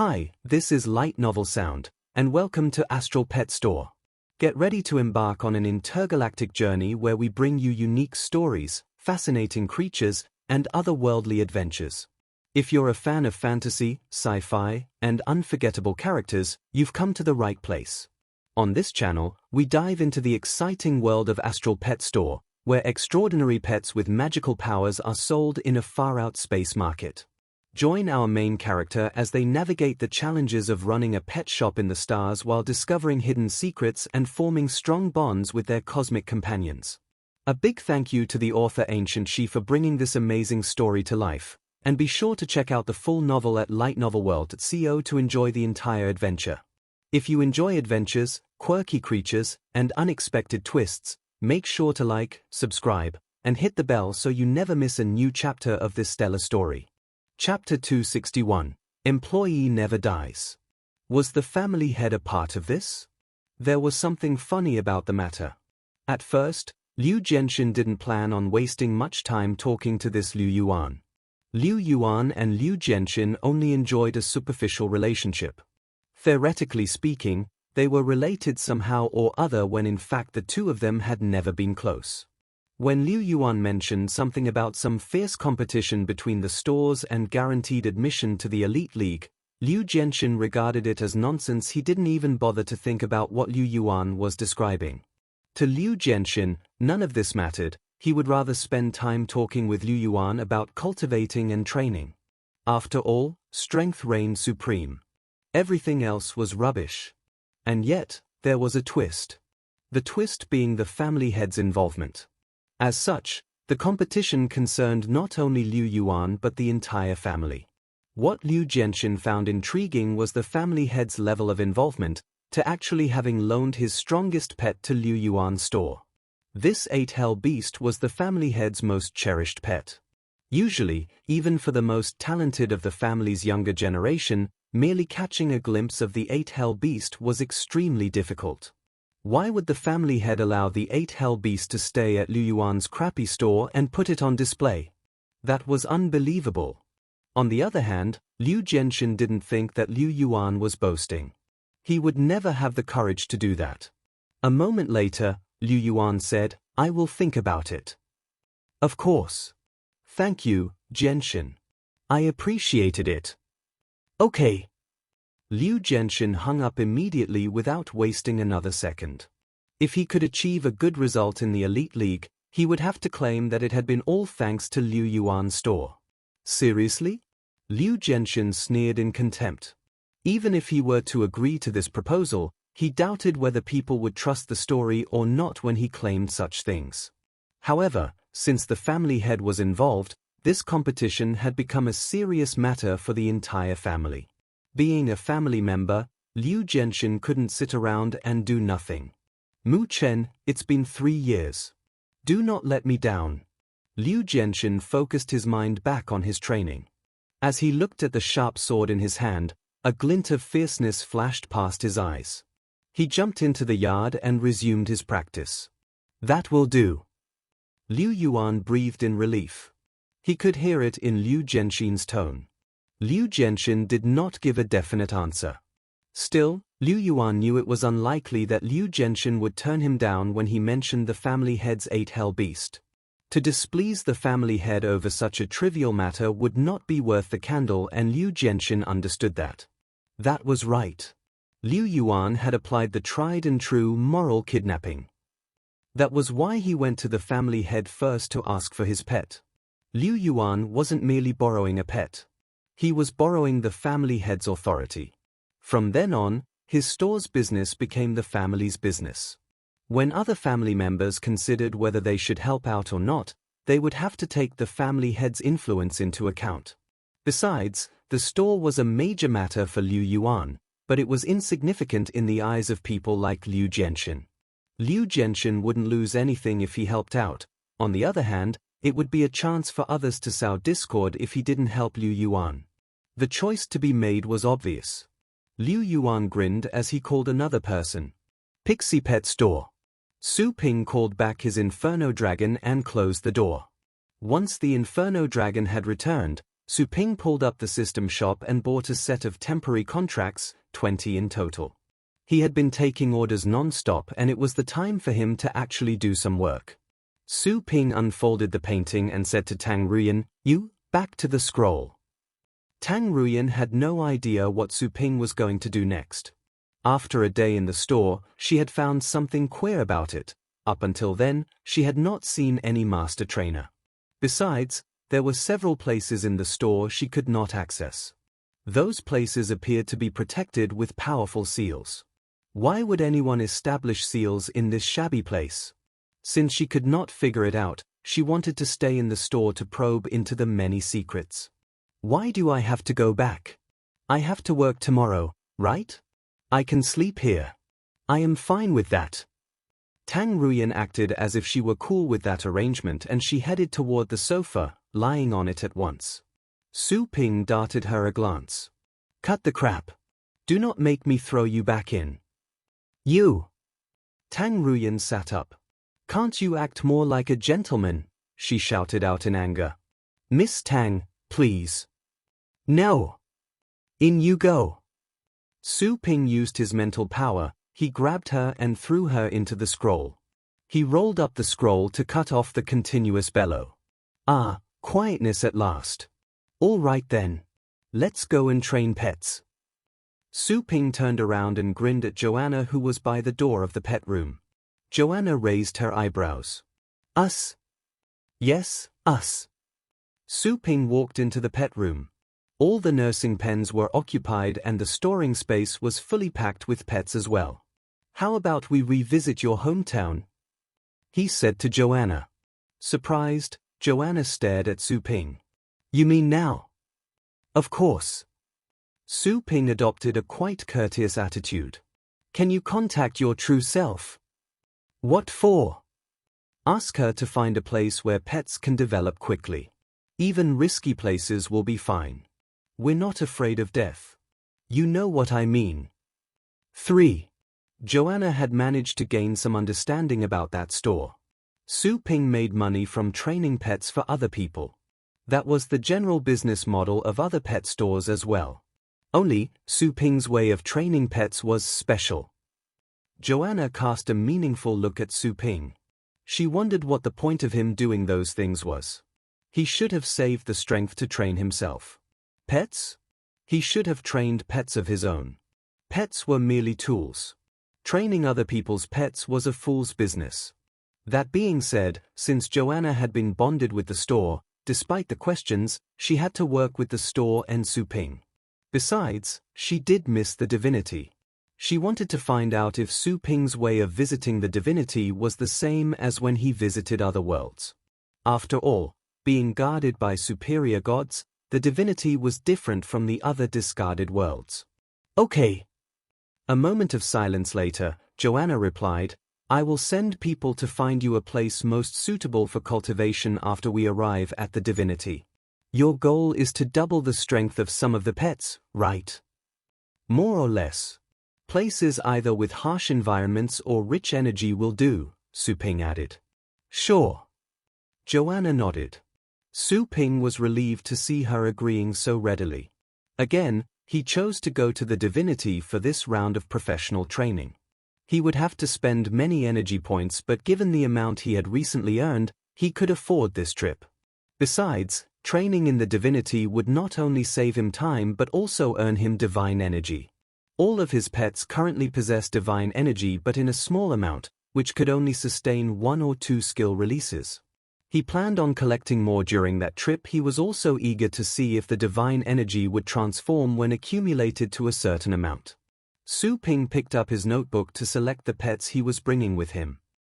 Hi, this is Light Novel Sound, and welcome to Astral Pet Store. Get ready to embark on an intergalactic journey where we bring you unique stories, fascinating creatures, and otherworldly adventures. If you're a fan of fantasy, sci-fi, and unforgettable characters, you've come to the right place. On this channel, we dive into the exciting world of Astral Pet Store, where extraordinary pets with magical powers are sold in a far-out space market. Join our main character as they navigate the challenges of running a pet shop in the stars while discovering hidden secrets and forming strong bonds with their cosmic companions. A big thank you to the author Ancient She for bringing this amazing story to life, and be sure to check out the full novel at lightnovelworld.co to enjoy the entire adventure. If you enjoy adventures, quirky creatures, and unexpected twists, make sure to like, subscribe, and hit the bell so you never miss a new chapter of this stellar story. Chapter 261, Employee Never Dies. Was the family head a part of this? There was something funny about the matter. At first, Liu Genshin didn't plan on wasting much time talking to this Liu Yuan. Liu Yuan and Liu Genshin only enjoyed a superficial relationship. Theoretically speaking, they were related somehow or other when in fact the two of them had never been close. When Liu Yuan mentioned something about some fierce competition between the stores and guaranteed admission to the Elite League, Liu Genshin regarded it as nonsense. He didn't even bother to think about what Liu Yuan was describing. To Liu Genshin, none of this mattered. He would rather spend time talking with Liu Yuan about cultivating and training. After all, strength reigned supreme. Everything else was rubbish. And yet, there was a twist. The twist being the family head's involvement. As such, the competition concerned not only Liu Yuan but the entire family. What Liu Genshin found intriguing was the family head's level of involvement, to actually having loaned his strongest pet to Liu Yuan's store. This 8-hell beast was the family head's most cherished pet. Usually, even for the most talented of the family's younger generation, merely catching a glimpse of the 8-hell beast was extremely difficult. Why would the family head allow the 8-hell beast to stay at Liu Yuan's crappy store and put it on display? That was unbelievable. On the other hand, Liu Genshin didn't think that Liu Yuan was boasting. He would never have the courage to do that. A moment later, Liu Yuan said, "I will think about it." Of course. Thank you, Genshin. I appreciated it. Okay. Liu Genshin hung up immediately without wasting another second. If he could achieve a good result in the Elite League, he would have to claim that it had been all thanks to Liu Yuan's store. Seriously? Liu Genshin sneered in contempt. Even if he were to agree to this proposal, he doubted whether people would trust the story or not when he claimed such things. However, since the family head was involved, this competition had become a serious matter for the entire family. Being a family member, Liu Genshin couldn't sit around and do nothing. Mu Chen, it's been 3 years. Do not let me down. Liu Genshin focused his mind back on his training. As he looked at the sharp sword in his hand, a glint of fierceness flashed past his eyes. He jumped into the yard and resumed his practice. That will do. Liu Yuan breathed in relief. He could hear it in Liu Genshin's tone. Liu Genshin did not give a definite answer. Still, Liu Yuan knew it was unlikely that Liu Genshin would turn him down when he mentioned the family head's 8-hell beast. To displease the family head over such a trivial matter would not be worth the candle, and Liu Genshin understood that. That was right. Liu Yuan had applied the tried-and-true moral kidnapping. That was why he went to the family head first to ask for his pet. Liu Yuan wasn't merely borrowing a pet. He was borrowing the family head's authority. From then on, his store's business became the family's business. When other family members considered whether they should help out or not, they would have to take the family head's influence into account. Besides, the store was a major matter for Liu Yuan, but it was insignificant in the eyes of people like Liu Genshin. Liu Genshin wouldn't lose anything if he helped out. On the other hand, it would be a chance for others to sow discord if he didn't help Liu Yuan. The choice to be made was obvious. Liu Yuan grinned as he called another person. Pixie Pet Store. Su Ping called back his Inferno Dragon and closed the door. Once the Inferno Dragon had returned, Su Ping pulled up the system shop and bought a set of temporary contracts, 20 in total. He had been taking orders non-stop and it was the time for him to actually do some work. Su Ping unfolded the painting and said to Tang Ruyan, "You, back to the scroll." Tang Ruyan had no idea what Su Ping was going to do next. After a day in the store, she had found something queer about it. Up until then, she had not seen any master trainer. Besides, there were several places in the store she could not access. Those places appeared to be protected with powerful seals. Why would anyone establish seals in this shabby place? Since she could not figure it out, she wanted to stay in the store to probe into the many secrets. Why do I have to go back? I have to work tomorrow, right? I can sleep here. I am fine with that. Tang Ruyan acted as if she were cool with that arrangement and she headed toward the sofa, lying on it at once. Su Ping darted her a glance. "Cut the crap. Do not make me throw you back in." "You!" Tang Ruyan sat up. "Can't you act more like a gentleman?" she shouted out in anger. "Miss Tang, please." "No! In you go!" Su Ping used his mental power. He grabbed her and threw her into the scroll. He rolled up the scroll to cut off the continuous bellow. "Ah, quietness at last. All right then. Let's go and train pets." Su Ping turned around and grinned at Joanna, who was by the door of the pet room. Joanna raised her eyebrows. "Us?" "Yes, us." Su Ping walked into the pet room. All the nursing pens were occupied and the storing space was fully packed with pets as well. "How about we revisit your hometown?" he said to Joanna. Surprised, Joanna stared at Su Ping. "You mean now?" "Of course." Su Ping adopted a quite courteous attitude. "Can you contact your true self?" "What for?" "Ask her to find a place where pets can develop quickly. Even risky places will be fine. We're not afraid of death. You know what I mean." 3. Joanna had managed to gain some understanding about that store. Su Ping made money from training pets for other people. That was the general business model of other pet stores as well. Only, Su Ping's way of training pets was special. Joanna cast a meaningful look at Su Ping. She wondered what the point of him doing those things was. He should have saved the strength to train himself. Pets? He should have trained pets of his own. Pets were merely tools. Training other people's pets was a fool's business. That being said, since Joanna had been bonded with the store, despite the questions, she had to work with the store and Su Ping. Besides, she did miss the divinity. She wanted to find out if Su Ping's way of visiting the divinity was the same as when he visited other worlds. After all, being guarded by superior gods, the divinity was different from the other discarded worlds. "Okay." A moment of silence later, Joanna replied, "I will send people to find you a place most suitable for cultivation after we arrive at the divinity. Your goal is to double the strength of some of the pets, right?" "More or less. Places either with harsh environments or rich energy will do," Su Ping added. "Sure." Joanna nodded. Su Ping was relieved to see her agreeing so readily. Again, he chose to go to the divinity for this round of professional training. He would have to spend many energy points, but given the amount he had recently earned, he could afford this trip. Besides, training in the divinity would not only save him time but also earn him divine energy. All of his pets currently possess divine energy but in a small amount, which could only sustain 1 or 2 skill releases. He planned on collecting more during that trip. He was also eager to see if the divine energy would transform when accumulated to a certain amount. Su Ping picked up his notebook to select the pets he was bringing with him.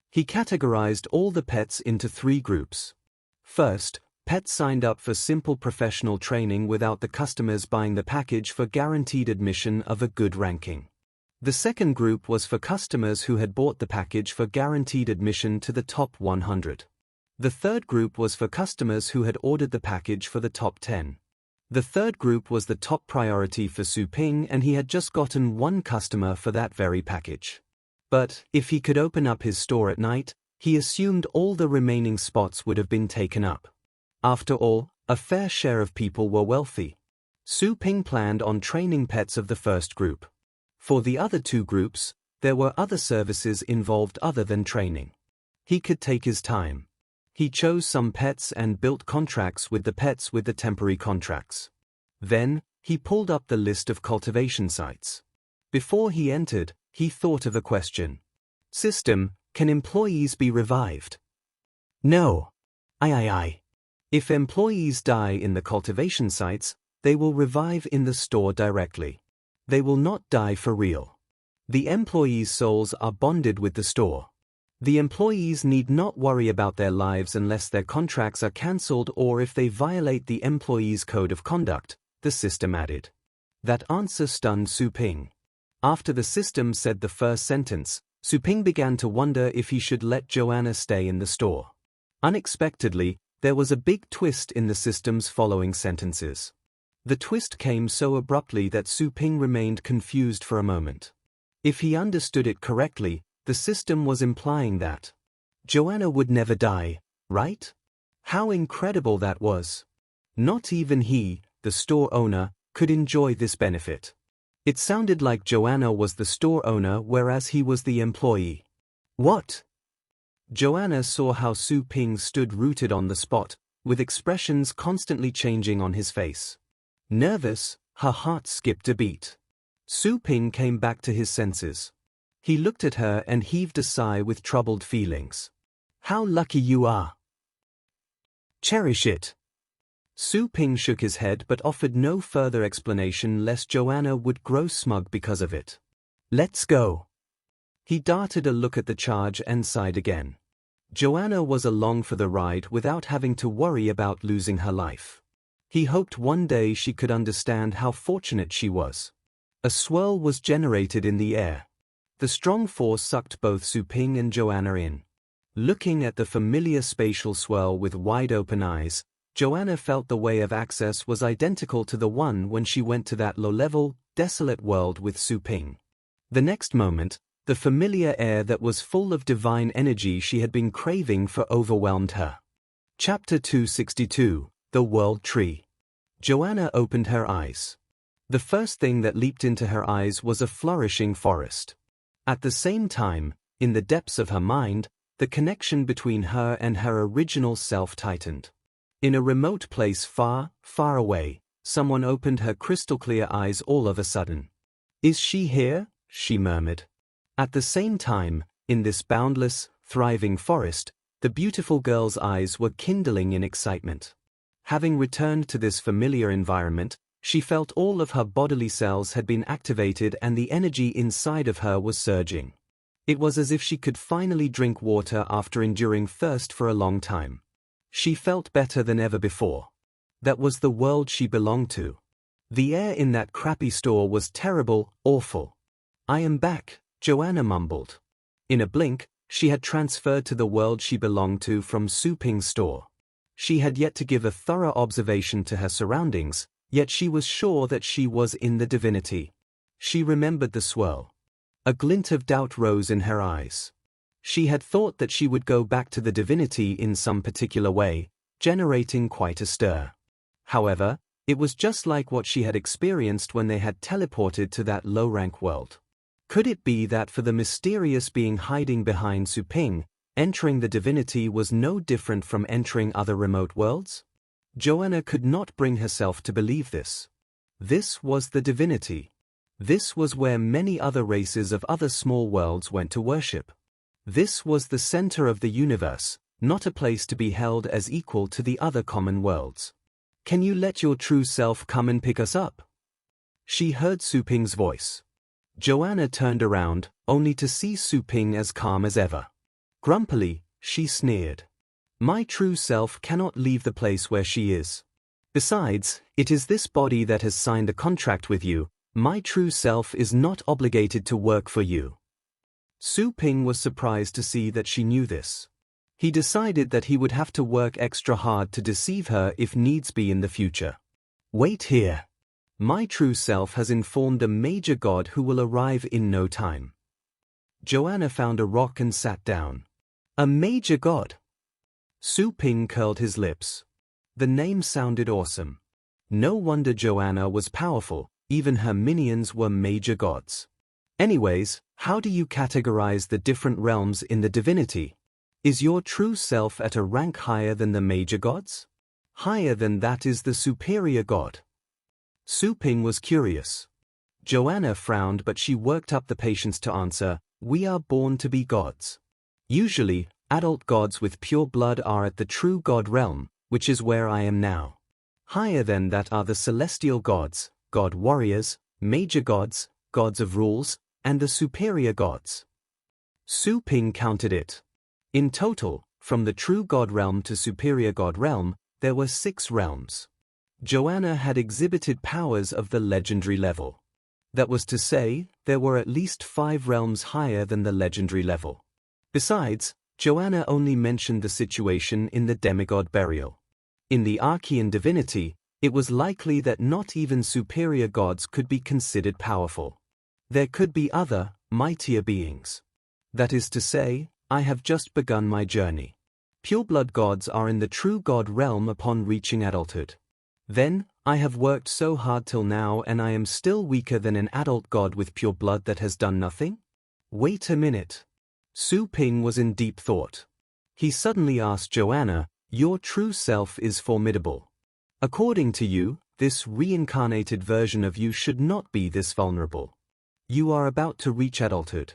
He categorized all the pets into 3 groups. First, pets signed up for simple professional training without the customers buying the package for guaranteed admission of a good ranking. The second group was for customers who had bought the package for guaranteed admission to the top 100. The third group was for customers who had ordered the package for the top 10. The third group was the top priority for Su Ping, and he had just gotten 1 customer for that very package. But, if he could open up his store at night, he assumed all the remaining spots would have been taken up. After all, A fair share of people were wealthy. Su Ping planned on training pets of the first group. For the other two groups, there were other services involved other than training. He could take his time. He chose some pets and built contracts with the pets with the temporary contracts. Then, he pulled up the list of cultivation sites. Before he entered, he thought of a question. System, can employees be revived? No. Aye. If employees die in the cultivation sites, they will revive in the store directly. They will not die for real. The employees' souls are bonded with the store. The employees need not worry about their lives unless their contracts are cancelled or if they violate the employees' code of conduct, the system added. That answer stunned Su Ping. After the system said the first sentence, Su Ping began to wonder if he should let Joanna stay in the store. Unexpectedly, there was a big twist in the system's following sentences. The twist came so abruptly that Su Ping remained confused for a moment. If he understood it correctly, the system was implying that Joanna would never die, right? How incredible that was! Not even he, the store owner, could enjoy this benefit. It sounded like Joanna was the store owner whereas he was the employee. What? Joanna saw how Su Ping stood rooted on the spot, with expressions constantly changing on his face. Nervous, her heart skipped a beat. Su Ping came back to his senses. He looked at her and heaved a sigh with troubled feelings. How lucky you are. Cherish it. Su Ping shook his head but offered no further explanation lest Joanna would grow smug because of it. Let's go. He darted a look at the charge and sighed again. Joanna was along for the ride without having to worry about losing her life. He hoped one day she could understand how fortunate she was. A swirl was generated in the air. The strong force sucked both Su Ping and Joanna in. Looking at the familiar spatial swirl with wide-open eyes, Joanna felt the way of access was identical to the one when she went to that low-level, desolate world with Su Ping. The next moment, the familiar air that was full of divine energy she had been craving for overwhelmed her. Chapter 262, The World Tree. Joanna opened her eyes. The first thing that leaped into her eyes was a flourishing forest. At the same time, in the depths of her mind, the connection between her and her original self tightened. In a remote place far, far away, someone opened her crystal-clear eyes all of a sudden. Is she here? She murmured. At the same time, in this boundless, thriving forest, the beautiful girl's eyes were kindling in excitement. Having returned to this familiar environment, she felt all of her bodily cells had been activated and the energy inside of her was surging. It was as if she could finally drink water after enduring thirst for a long time. She felt better than ever before. That was the world she belonged to. The air in that crappy store was terrible, awful. I am back, Joanna mumbled. In a blink, she had transferred to the world she belonged to from Su Ping's store. She had yet to give a thorough observation to her surroundings, yet she was sure that she was in the divinity. She remembered the swirl. A glint of doubt rose in her eyes. She had thought that she would go back to the divinity in some particular way, generating quite a stir. However, it was just like what she had experienced when they had teleported to that low-rank world. Could it be that for the mysterious being hiding behind Su Ping, entering the divinity was no different from entering other remote worlds? Joanna could not bring herself to believe this. This was the divinity. This was where many other races of other small worlds went to worship. This was the center of the universe, not a place to be held as equal to the other common worlds. Can you let your true self come and pick us up? She heard Su Ping's voice. Joanna turned around, only to see Su Ping as calm as ever. Grumpily, she sneered. My true self cannot leave the place where she is. Besides, it is this body that has signed a contract with you. My true self is not obligated to work for you. Su Ping was surprised to see that she knew this. He decided that he would have to work extra hard to deceive her if needs be in the future. Wait here. My true self has informed a major god who will arrive in no time. Joanna found a rock and sat down. A major god? Su Ping curled his lips. The name sounded awesome. No wonder Joanna was powerful, even her minions were major gods. Anyways, how do you categorize the different realms in the divinity? Is your true self at a rank higher than the major gods? Higher than that is the superior god. Su Ping was curious. Joanna frowned, but she worked up the patience to answer, "We are born to be gods. Usually, adult gods with pure blood are at the true god realm, which is where I am now. Higher than that are the celestial gods, god warriors, major gods, gods of rules, and the superior gods." Su Ping counted it. In total, from the true god realm to superior god realm, there were 6 realms. Joanna had exhibited powers of the legendary level. That was to say, there were at least 5 realms higher than the legendary level. Besides, Joanna only mentioned the situation in the demigod burial. In the Archean divinity, it was likely that not even superior gods could be considered powerful. There could be other, mightier beings. That is to say, I have just begun my journey. Pureblood gods are in the true god realm upon reaching adulthood. Then, I have worked so hard till now and I am still weaker than an adult god with pure blood that has done nothing? Wait a minute. Su Ping was in deep thought. He suddenly asked Joanna, "Your true self is formidable. According to you, this reincarnated version of you should not be this vulnerable. You are about to reach adulthood.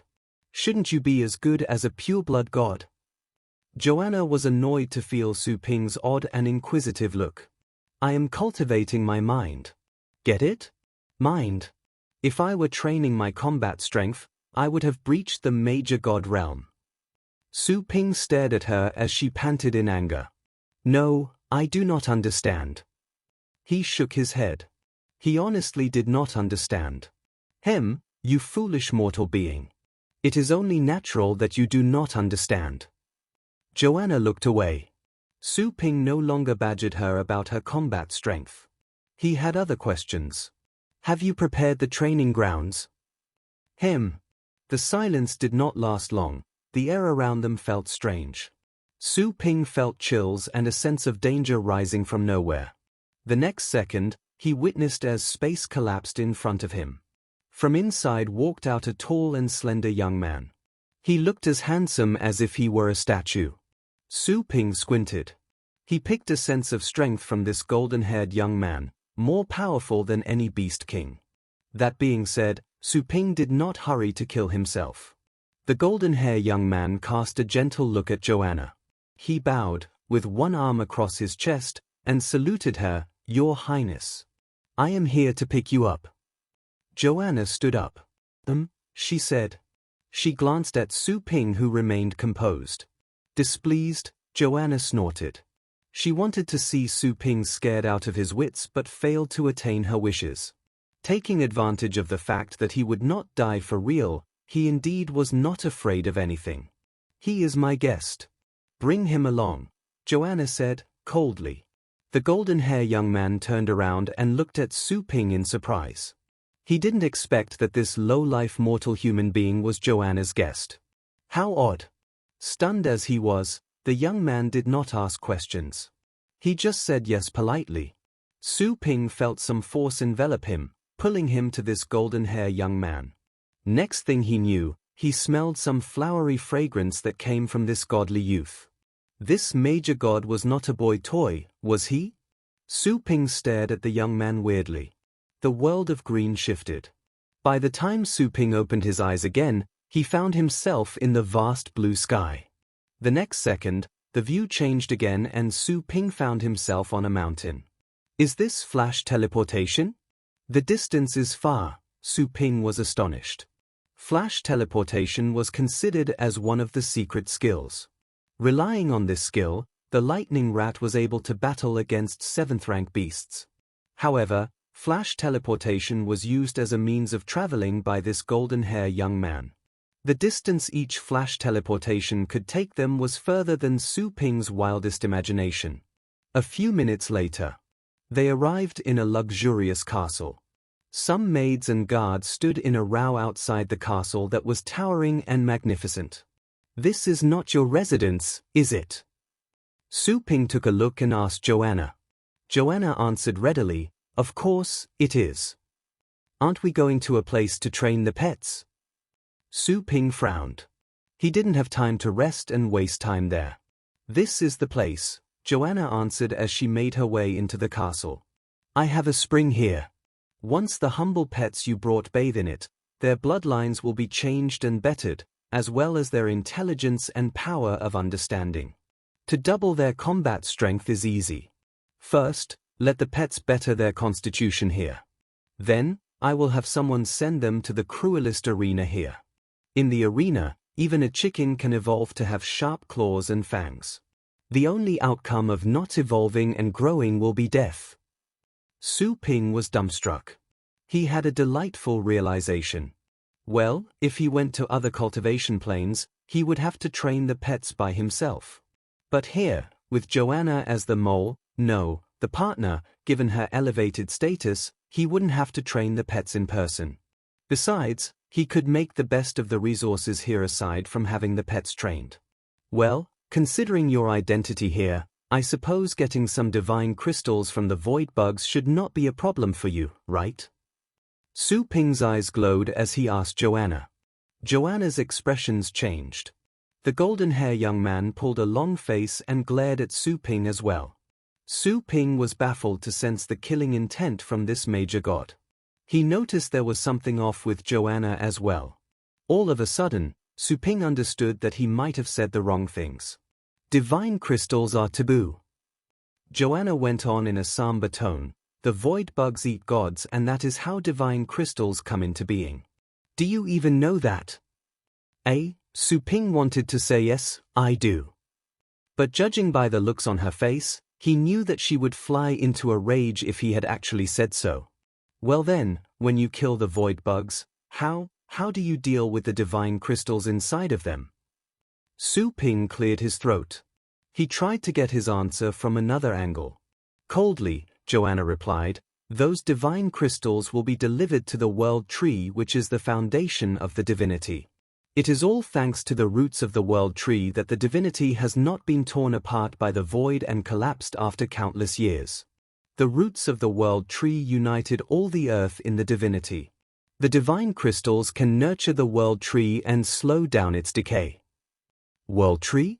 Shouldn't you be as good as a pureblood god?" Joanna was annoyed to feel Su Ping's odd and inquisitive look. "I am cultivating my mind. Get it? Mind. If I were training my combat strength, I would have breached the major god realm." Su Ping stared at her as she panted in anger. "No, I do not understand." He shook his head. He honestly did not understand. You foolish mortal being. It is only natural that you do not understand." Joanna looked away. Su Ping no longer badgered her about her combat strength. He had other questions. "Have you prepared the training grounds?" The silence did not last long. The air around them felt strange. Su Ping felt chills and a sense of danger rising from nowhere. The next second, he witnessed as space collapsed in front of him. From inside walked out a tall and slender young man. He looked as handsome as if he were a statue. Su Ping squinted. He picked a sense of strength from this golden-haired young man, more powerful than any beast king. That being said, Su Ping did not hurry to kill himself. The golden-haired young man cast a gentle look at Joanna. He bowed, with one arm across his chest, and saluted her, "Your Highness. I am here to pick you up." Joanna stood up. She said. She glanced at Su Ping, who remained composed. Displeased, Joanna snorted. She wanted to see Su Ping scared out of his wits but failed to attain her wishes. Taking advantage of the fact that he would not die for real, he indeed was not afraid of anything. "He is my guest. Bring him along," Joanna said, coldly. The golden-haired young man turned around and looked at Su Ping in surprise. He didn't expect that this low-life mortal human being was Joanna's guest. How odd. Stunned as he was, the young man did not ask questions. He just said yes politely. Su Ping felt some force envelop him, pulling him to this golden-haired young man. Next thing he knew, he smelled some flowery fragrance that came from this godly youth. This major god was not a boy toy, was he? Su Ping stared at the young man weirdly. The world of green shifted. By the time Su Ping opened his eyes again, he found himself in the vast blue sky. The next second, the view changed again and Su Ping found himself on a mountain. Is this flash teleportation? The distance is far, Su Ping was astonished. Flash teleportation was considered as one of the secret skills. Relying on this skill, the lightning rat was able to battle against 7th-rank beasts. However, flash teleportation was used as a means of traveling by this golden-haired young man. The distance each flash teleportation could take them was further than Su Ping's wildest imagination. A few minutes later, they arrived in a luxurious castle. Some maids and guards stood in a row outside the castle that was towering and magnificent. "This is not your residence, is it?" Su Ping took a look and asked Joanna. Joanna answered readily, "Of course, it is. Aren't we going to a place to train the pets?" Su Ping frowned. He didn't have time to rest and waste time there. "This is the place," Joanna answered as she made her way into the castle. "I have a spring here. Once the humble pets you brought bathe in it, their bloodlines will be changed and bettered, as well as their intelligence and power of understanding. To double their combat strength is easy. First, let the pets better their constitution here. Then, I will have someone send them to the cruelest arena here. In the arena, even a chicken can evolve to have sharp claws and fangs. The only outcome of not evolving and growing will be death." Su Ping was dumbstruck. He had a delightful realization. Well, if he went to other cultivation planes, he would have to train the pets by himself. But here, with Joanna as the the partner, given her elevated status, he wouldn't have to train the pets in person. Besides, he could make the best of the resources here aside from having the pets trained. "Well, considering your identity here, I suppose getting some divine crystals from the void bugs should not be a problem for you, right?" Su Ping's eyes glowed as he asked Joanna. Joanna's expressions changed. The golden-haired young man pulled a long face and glared at Su Ping as well. Su Ping was baffled to sense the killing intent from this major god. He noticed there was something off with Joanna as well. All of a sudden, Su Ping understood that he might have said the wrong things. "Divine crystals are taboo." Joanna went on in a somber tone. "The void bugs eat gods, and that is how divine crystals come into being. Do you even know that?" Su Ping wanted to say yes, I do. But judging by the looks on her face, he knew that she would fly into a rage if he had actually said so. "Well then, when you kill the void bugs, how do you deal with the divine crystals inside of them?" Su Ping cleared his throat. He tried to get his answer from another angle. Coldly, Joanna replied, "Those divine crystals will be delivered to the world tree, which is the foundation of the divinity. It is all thanks to the roots of the world tree that the divinity has not been torn apart by the void and collapsed after countless years. The roots of the world tree united all the earth in the divinity. The divine crystals can nurture the world tree and slow down its decay." World tree?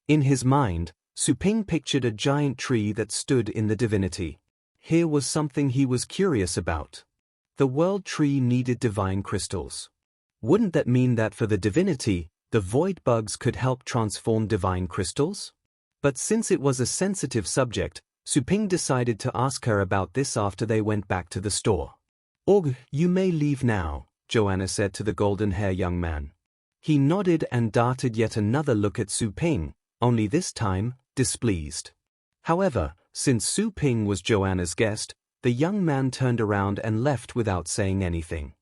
In his mind, Su Ping pictured a giant tree that stood in the divinity. Here was something he was curious about. The world tree needed divine crystals. Wouldn't that mean that for the divinity, the void bugs could help transform divine crystals? But since it was a sensitive subject, Su Ping decided to ask her about this after they went back to the store. You may leave now," Joanna said to the golden-haired young man. He nodded and darted yet another look at Su Ping, only this time, displeased. However, since Su Ping was Joanna's guest, the young man turned around and left without saying anything.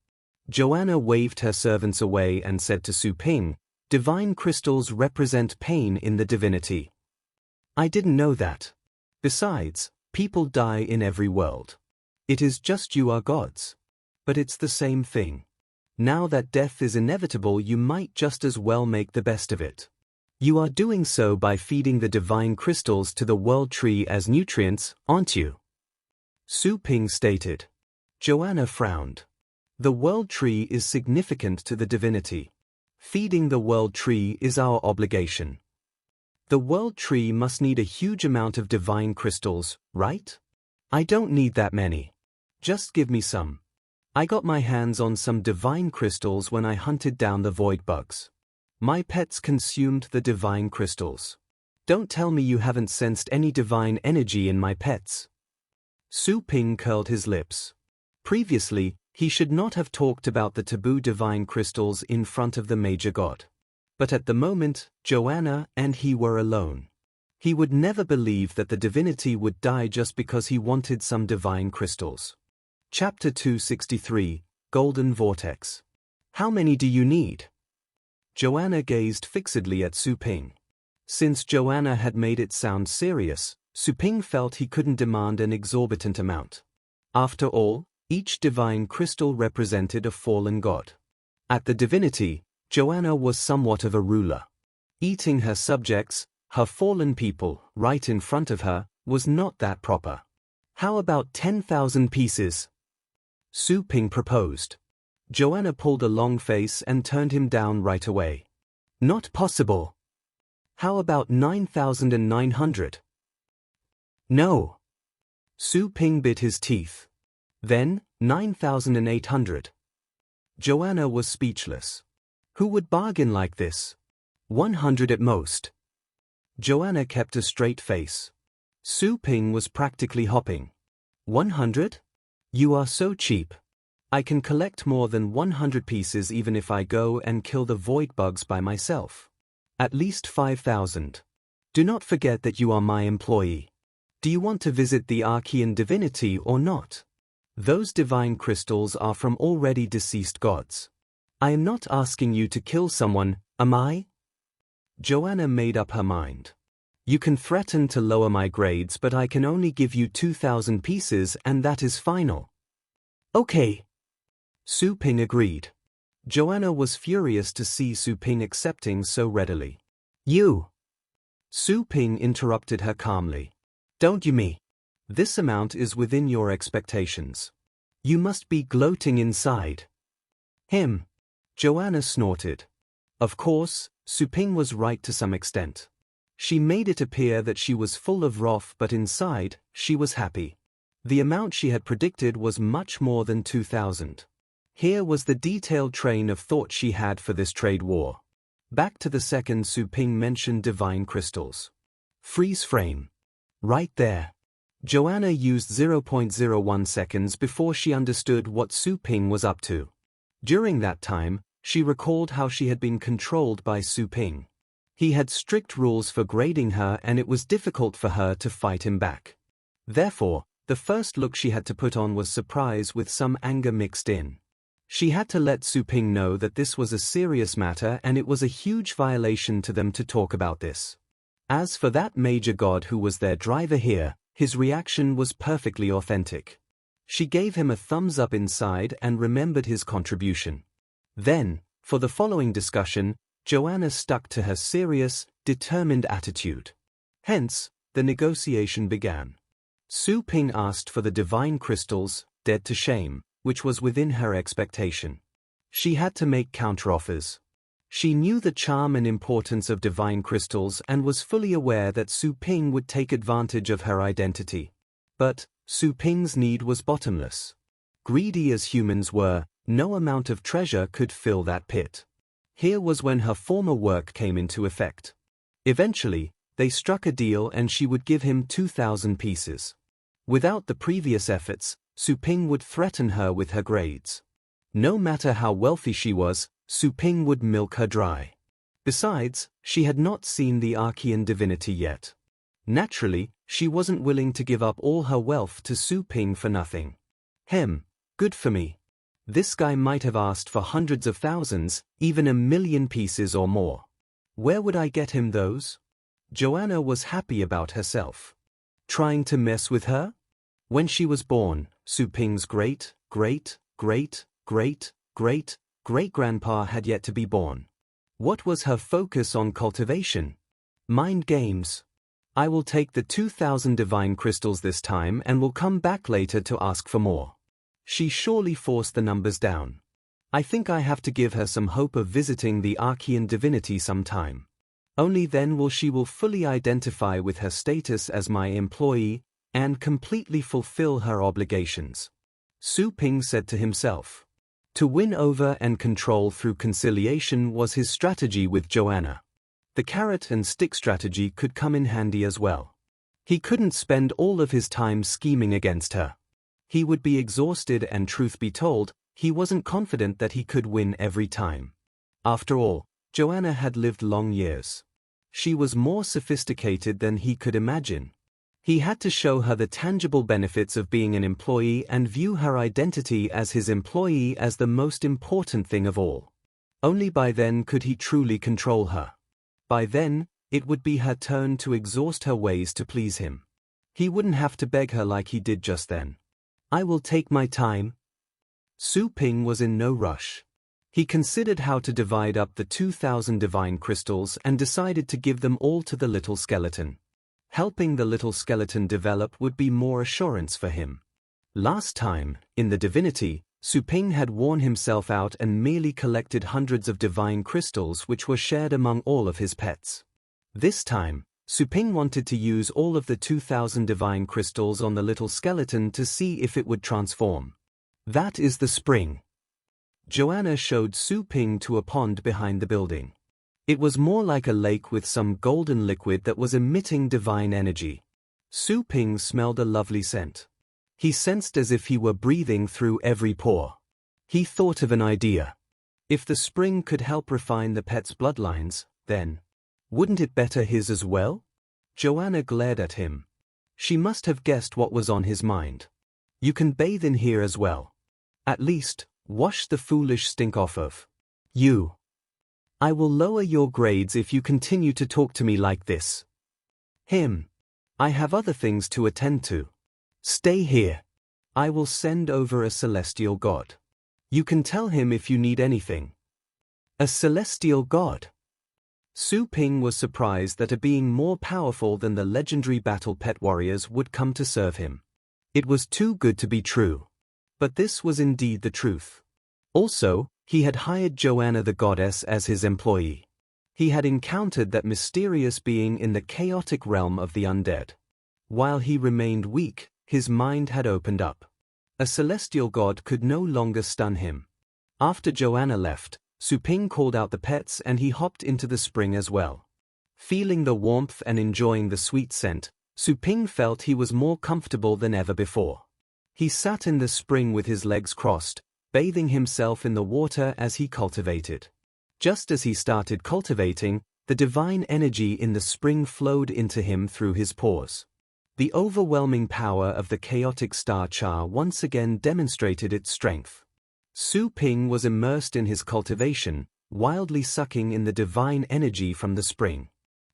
Joanna waved her servants away and said to Su Ping, "Divine crystals represent pain in the divinity." "I didn't know that. Besides, people die in every world. It is just you are gods. But it's the same thing. Now that death is inevitable, you might just as well make the best of it. You are doing so by feeding the divine crystals to the world tree as nutrients, aren't you?" Su Ping stated. Joanna frowned. The world tree is significant to the divinity. Feeding the world tree is our obligation. The world tree must need a huge amount of divine crystals, right? I don't need that many. Just give me some. I got my hands on some divine crystals when I hunted down the void bugs. My pets consumed the divine crystals. Don't tell me you haven't sensed any divine energy in my pets. Su Ping curled his lips. Previously, he should not have talked about the taboo divine crystals in front of the major god. But at the moment, Joanna and he were alone. He would never believe that the divinity would die just because he wanted some divine crystals. Chapter 263, Golden Vortex. How many do you need? Joanna gazed fixedly at Su Ping. Since Joanna had made it sound serious, Su Ping felt he couldn't demand an exorbitant amount. After all, each divine crystal represented a fallen god. At the divinity, Joanna was somewhat of a ruler. Eating her subjects, her fallen people, right in front of her, was not that proper. How about 10,000 pieces? Su Ping proposed. Joanna pulled a long face and turned him down right away. Not possible. How about 9,900? No. Su Ping bit his teeth. Then, 9,800. Joanna was speechless. Who would bargain like this? 100 at most. Joanna kept a straight face. Su Ping was practically hopping. 100? You are so cheap. I can collect more than 100 pieces even if I go and kill the void bugs by myself. At least 5,000. Do not forget that you are my employee. Do you want to visit the Archean divinity or not? Those divine crystals are from already deceased gods. I am not asking you to kill someone, am I? Joanna made up her mind. You can threaten to lower my grades, but I can only give you 2,000 pieces and that is final. Okay. Su Ping agreed. Joanna was furious to see Su Ping accepting so readily. You! Su Ping interrupted her calmly. Don't you me? This amount is within your expectations. You must be gloating inside. Him. Joanna snorted. Of course, Su Ping was right to some extent. She made it appear that she was full of wrath, but inside, she was happy. The amount she had predicted was much more than 2,000. Here was the detailed train of thought she had for this trade war. Back to the second Su Ping mentioned divine crystals. Freeze frame. Right there. Joanna used 0.01 seconds before she understood what Su Ping was up to. During that time, she recalled how she had been controlled by Su Ping. He had strict rules for grading her and it was difficult for her to fight him back. Therefore, the first look she had to put on was surprise with some anger mixed in. She had to let Su Ping know that this was a serious matter and it was a huge violation to them to talk about this. As for that major god who was their driver here, his reaction was perfectly authentic. She gave him a thumbs up inside and remembered his contribution. Then, for the following discussion, Joanna stuck to her serious, determined attitude. Hence, the negotiation began. Su Ping asked for the divine crystals, dead to shame, which was within her expectation. She had to make counteroffers. She knew the charm and importance of divine crystals and was fully aware that Su Ping would take advantage of her identity. But, Su Ping's need was bottomless. Greedy as humans were, no amount of treasure could fill that pit. Here was when her former work came into effect. Eventually, they struck a deal and she would give him 2,000 pieces. Without the previous efforts, Su Ping would threaten her with her grades. No matter how wealthy she was, Su Ping would milk her dry. Besides, she had not seen the Archean divinity yet. Naturally, she wasn't willing to give up all her wealth to Su Ping for nothing. Good for me. This guy might have asked for hundreds of thousands, even 1,000,000 pieces or more. Where would I get him those? Joanna was happy about herself. Trying to mess with her? When she was born, Su Ping's great-great-great-great-great-grandpa had yet to be born. What was her focus on cultivation? Mind games. I will take the 2,000 divine crystals this time and will come back later to ask for more. She surely forced the numbers down. I think I have to give her some hope of visiting the Archean divinity sometime. Only then will she fully identify with her status as my employee and completely fulfill her obligations. Su Ping said to himself. To win over and control through conciliation was his strategy with Joanna. The carrot and stick strategy could come in handy as well. He couldn't spend all of his time scheming against her. He would be exhausted and, truth be told, he wasn't confident that he could win every time. After all, Joanna had lived long years. She was more sophisticated than he could imagine. He had to show her the tangible benefits of being an employee and view her identity as his employee as the most important thing of all. Only by then could he truly control her. By then, it would be her turn to exhaust her ways to please him. He wouldn't have to beg her like he did just then. I will take my time. Su Ping was in no rush. He considered how to divide up the 2,000 divine crystals and decided to give them all to the little skeleton. Helping the little skeleton develop would be more assurance for him. Last time, in the divinity, Su Ping had worn himself out and merely collected hundreds of divine crystals which were shared among all of his pets. This time, Su Ping wanted to use all of the 2,000 divine crystals on the little skeleton to see if it would transform. That is the spring. Joanna showed Su Ping to a pond behind the building. It was more like a lake with some golden liquid that was emitting divine energy. Su Ping smelled a lovely scent. He sensed as if he were breathing through every pore. He thought of an idea. If the spring could help refine the pet's bloodlines, then wouldn't it better his as well? Joanna glared at him. She must have guessed what was on his mind. You can bathe in here as well. At least, wash the foolish stink off of you. I will lower your grades if you continue to talk to me like this. I have other things to attend to. Stay here. I will send over a celestial god. You can tell him if you need anything. A celestial god? Su Ping was surprised that a being more powerful than the legendary battle pet warriors would come to serve him. It was too good to be true. But this was indeed the truth. Also, he had hired Joanna the goddess as his employee. He had encountered that mysterious being in the chaotic realm of the undead. While he remained weak, his mind had opened up. A celestial god could no longer stun him. After Joanna left, Su Ping called out the pets and he hopped into the spring as well. Feeling the warmth and enjoying the sweet scent, Su Ping felt he was more comfortable than ever before. He sat in the spring with his legs crossed, bathing himself in the water as he cultivated. Just as he started cultivating, the divine energy in the spring flowed into him through his pores. The overwhelming power of the chaotic star char once again demonstrated its strength. Su Ping was immersed in his cultivation, wildly sucking in the divine energy from the spring.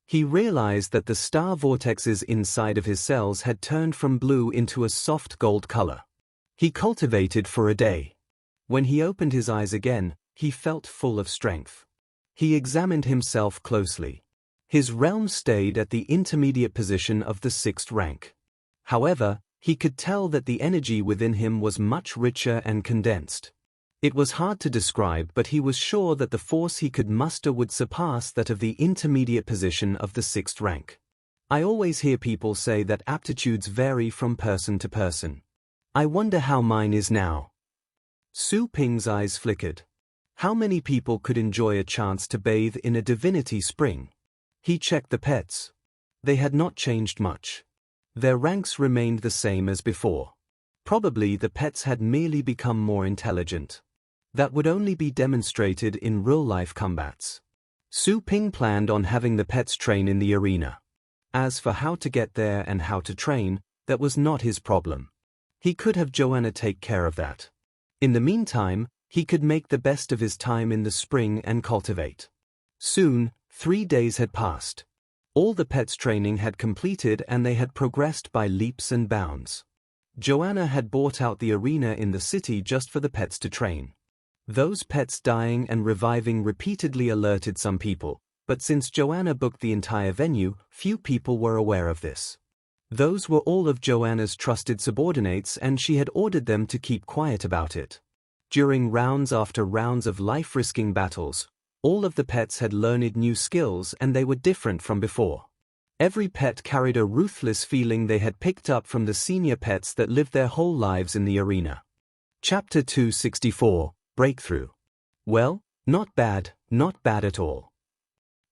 He realized that the star vortexes inside of his cells had turned from blue into a soft gold color. He cultivated for a day. When he opened his eyes again, he felt full of strength. He examined himself closely. His realm stayed at the intermediate position of the 6th rank. However, he could tell that the energy within him was much richer and condensed. It was hard to describe, but he was sure that the force he could muster would surpass that of the intermediate position of the 6th rank. I always hear people say that aptitudes vary from person to person. I wonder how mine is now. Su Ping's eyes flickered. How many people could enjoy a chance to bathe in a divinity spring? He checked the pets. They had not changed much. Their ranks remained the same as before. Probably the pets had merely become more intelligent. That would only be demonstrated in real-life combats. Su Ping planned on having the pets train in the arena. As for how to get there and how to train, that was not his problem. He could have Joanna take care of that. In the meantime, he could make the best of his time in the spring and cultivate. Soon, 3 days had passed. All the pets' training had completed and they had progressed by leaps and bounds. Joanna had bought out the arena in the city just for the pets to train. Those pets dying and reviving repeatedly alerted some people, but since Joanna booked the entire venue, few people were aware of this. Those were all of Joanna's trusted subordinates and she had ordered them to keep quiet about it. During rounds after rounds of life-risking battles, all of the pets had learned new skills and they were different from before. Every pet carried a ruthless feeling they had picked up from the senior pets that lived their whole lives in the arena. Chapter 264, Breakthrough. Well, not bad at all.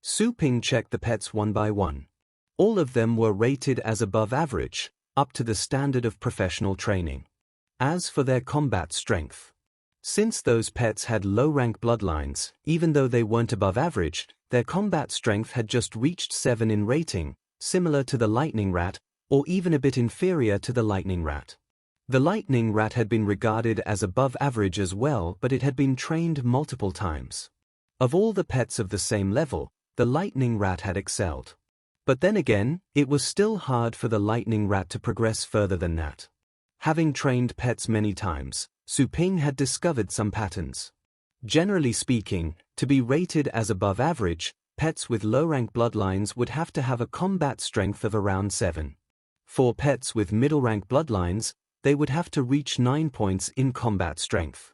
Su Ping checked the pets one by one. All of them were rated as above average, up to the standard of professional training. As for their combat strength, since those pets had low-rank bloodlines, even though they weren't above average, their combat strength had just reached 7 in rating, similar to the lightning rat, or even a bit inferior to the lightning rat. The lightning rat had been regarded as above average as well, but it had been trained multiple times. Of all the pets of the same level, the lightning rat had excelled. But then again, it was still hard for the lightning rat to progress further than that. Having trained pets many times, Su Ping had discovered some patterns. Generally speaking, to be rated as above average, pets with low-rank bloodlines would have to have a combat strength of around 7. For pets with middle-rank bloodlines, they would have to reach 9 points in combat strength.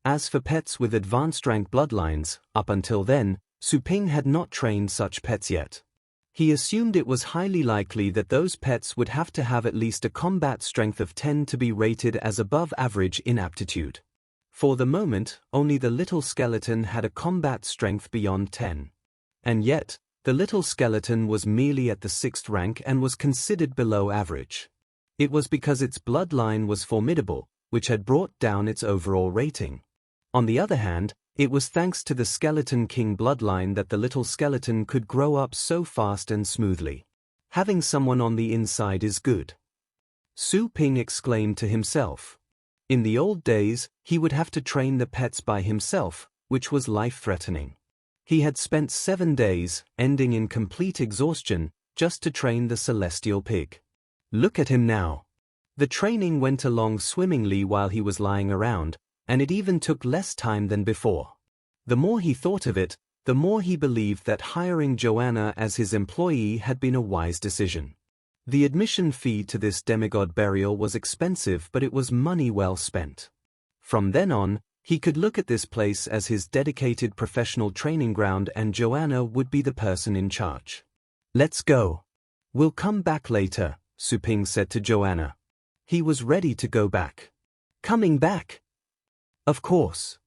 As for pets with advanced rank bloodlines, up until then, Su Ping had not trained such pets yet. He assumed it was highly likely that those pets would have to have at least a combat strength of 10 to be rated as above average in aptitude. For the moment, only the little skeleton had a combat strength beyond 10. And yet, the little skeleton was merely at the 6th rank and was considered below average. It was because its bloodline was formidable, which had brought down its overall rating. On the other hand, it was thanks to the Skeleton King bloodline that the little skeleton could grow up so fast and smoothly. Having someone on the inside is good. Su Ping exclaimed to himself. In the old days, he would have to train the pets by himself, which was life-threatening. He had spent 7 days, ending in complete exhaustion, just to train the celestial pig. Look at him now. The training went along swimmingly while he was lying around, and it even took less time than before. The more he thought of it, the more he believed that hiring Joanna as his employee had been a wise decision. The admission fee to this demigod burial was expensive, but it was money well spent. From then on, he could look at this place as his dedicated professional training ground, and Joanna would be the person in charge. Let's go. We'll come back later, Su Ping said to Joanna. He was ready to go back. Coming back? Of course.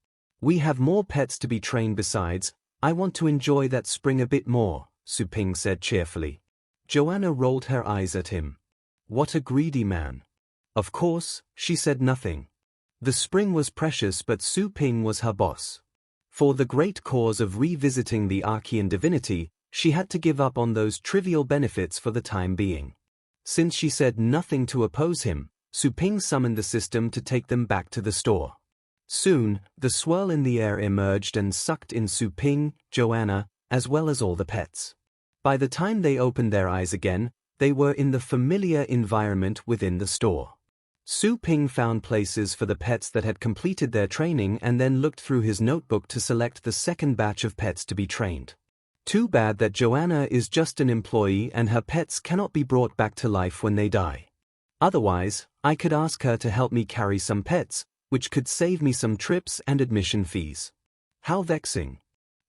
We have more pets to be trained besides. I want to enjoy that spring a bit more, Su Ping said cheerfully. Joanna rolled her eyes at him. What a greedy man. Of course, she said nothing. The spring was precious, but Su Ping was her boss. For the great cause of revisiting the Archean divinity, she had to give up on those trivial benefits for the time being. Since she said nothing to oppose him, Su Ping summoned the system to take them back to the store. Soon, the swirl in the air emerged and sucked in Su Ping, Joanna, as well as all the pets. By the time they opened their eyes again, they were in the familiar environment within the store. Su Ping found places for the pets that had completed their training and then looked through his notebook to select the second batch of pets to be trained. Too bad that Joanna is just an employee and her pets cannot be brought back to life when they die. Otherwise, I could ask her to help me carry some pets, which could save me some trips and admission fees. How vexing.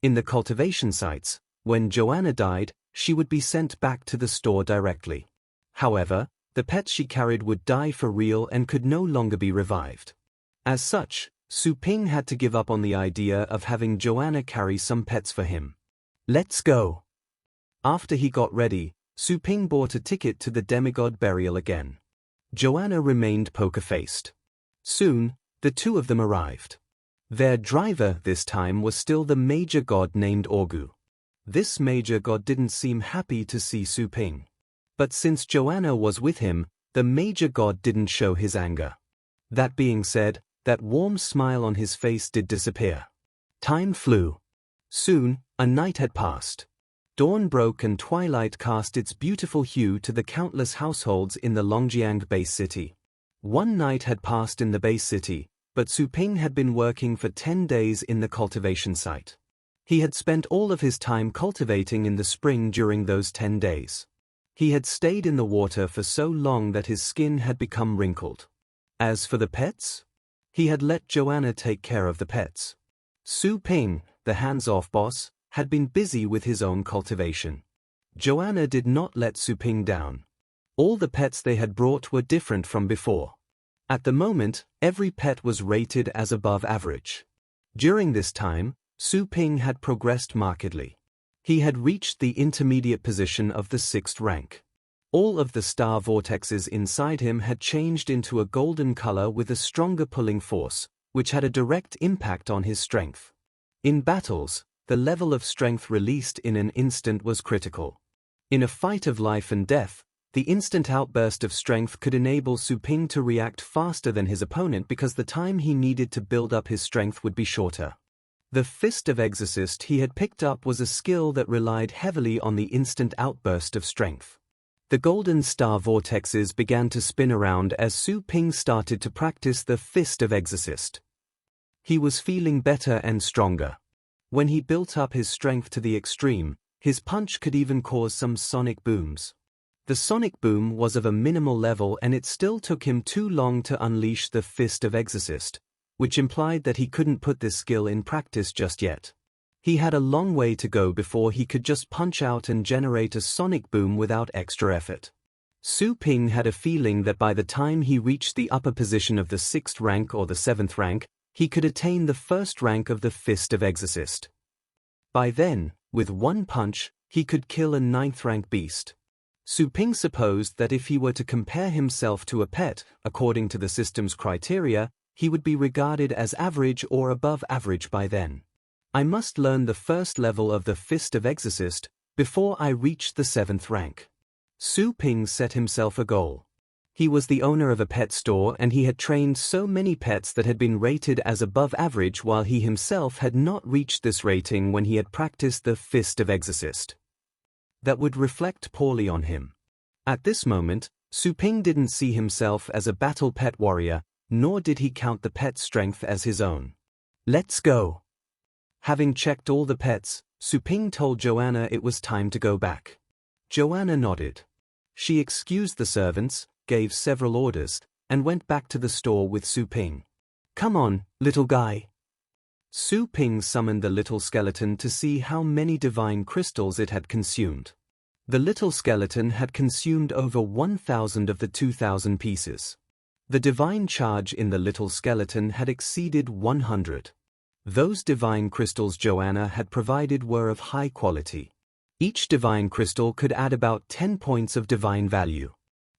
In the cultivation sites, when Joanna died, she would be sent back to the store directly. However, the pets she carried would die for real and could no longer be revived. As such, Su Ping had to give up on the idea of having Joanna carry some pets for him. Let's go. After he got ready, Su Ping bought a ticket to the demigod burial again. Joanna remained poker-faced. Soon, the two of them arrived. Their driver this time was still the major god named Orgu. This major god didn't seem happy to see Su Ping. But since Joanna was with him, the major god didn't show his anger. That being said, that warm smile on his face did disappear. Time flew. Soon, a night had passed. Dawn broke and twilight cast its beautiful hue to the countless households in the Longjiang base city. One night had passed in the base city, but Su Ping had been working for 10 days in the cultivation site. He had spent all of his time cultivating in the spring during those 10 days. He had stayed in the water for so long that his skin had become wrinkled. As for the pets? He had let Joanna take care of the pets. Su Ping, the hands-off boss, had been busy with his own cultivation. Joanna did not let Su Ping down. All the pets they had brought were different from before. At the moment, every pet was rated as above average. During this time, Su Ping had progressed markedly. He had reached the intermediate position of the 6th rank. All of the star vortexes inside him had changed into a golden color with a stronger pulling force, which had a direct impact on his strength. In battles, the level of strength released in an instant was critical. In a fight of life and death, the instant outburst of strength could enable Su Ping to react faster than his opponent because the time he needed to build up his strength would be shorter. The Fist of Exorcist he had picked up was a skill that relied heavily on the instant outburst of strength. The golden star vortexes began to spin around as Su Ping started to practice the Fist of Exorcist. He was feeling better and stronger. When he built up his strength to the extreme, His punch could even cause some sonic booms. The sonic boom was of a minimal level, and it still took him too long to unleash the Fist of Exorcist, which implied that he couldn't put this skill in practice just yet. He had a long way to go before he could just punch out and generate a sonic boom without extra effort. Su Ping had a feeling that by the time he reached the upper position of the 6th rank or the 7th rank, he could attain the 1st rank of the Fist of Exorcist. By then, with one punch, he could kill a 9th rank beast. Su Ping supposed that if he were to compare himself to a pet, according to the system's criteria, he would be regarded as average or above average by then. I must learn the 1st level of the Fist of Exorcist before I reach the 7th rank. Su Ping set himself a goal. He was the owner of a pet store, and he had trained so many pets that had been rated as above average, while he himself had not reached this rating when he had practiced the Fist of Exorcist. That would reflect poorly on him. At this moment, Su Ping didn't see himself as a battle pet warrior, nor did he count the pet's strength as his own. Let's go. Having checked all the pets, Su Ping told Joanna it was time to go back. Joanna nodded. She excused the servants, gave several orders, and went back to the store with Su Ping. Come on, little guy. Su Ping summoned the little skeleton to see how many divine crystals it had consumed. The little skeleton had consumed over 1,000 of the 2,000 pieces. The divine charge in the little skeleton had exceeded 100. Those divine crystals Joanna had provided were of high quality. Each divine crystal could add about 10 points of divine value.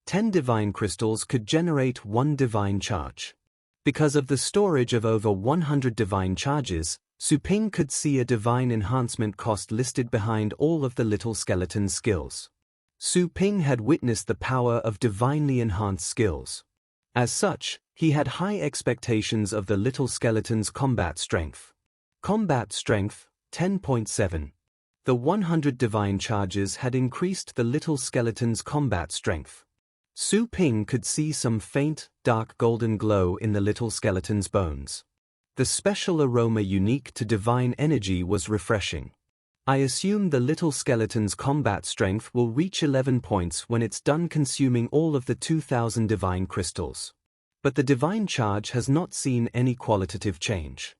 10 divine crystals could generate 1 divine charge. Because of the storage of over 100 divine charges, Su Ping could see a divine enhancement cost listed behind all of the little skeleton's skills. Su Ping had witnessed the power of divinely enhanced skills. As such, he had high expectations of the little skeleton's combat strength. Combat strength, 10.7. The 100 divine charges had increased the little skeleton's combat strength. Su Ping could see some faint, dark golden glow in the little skeleton's bones. The special aroma unique to divine energy was refreshing. I assume the little skeleton's combat strength will reach 11 points when it's done consuming all of the 2,000 divine crystals. But the divine charge has not seen any qualitative change.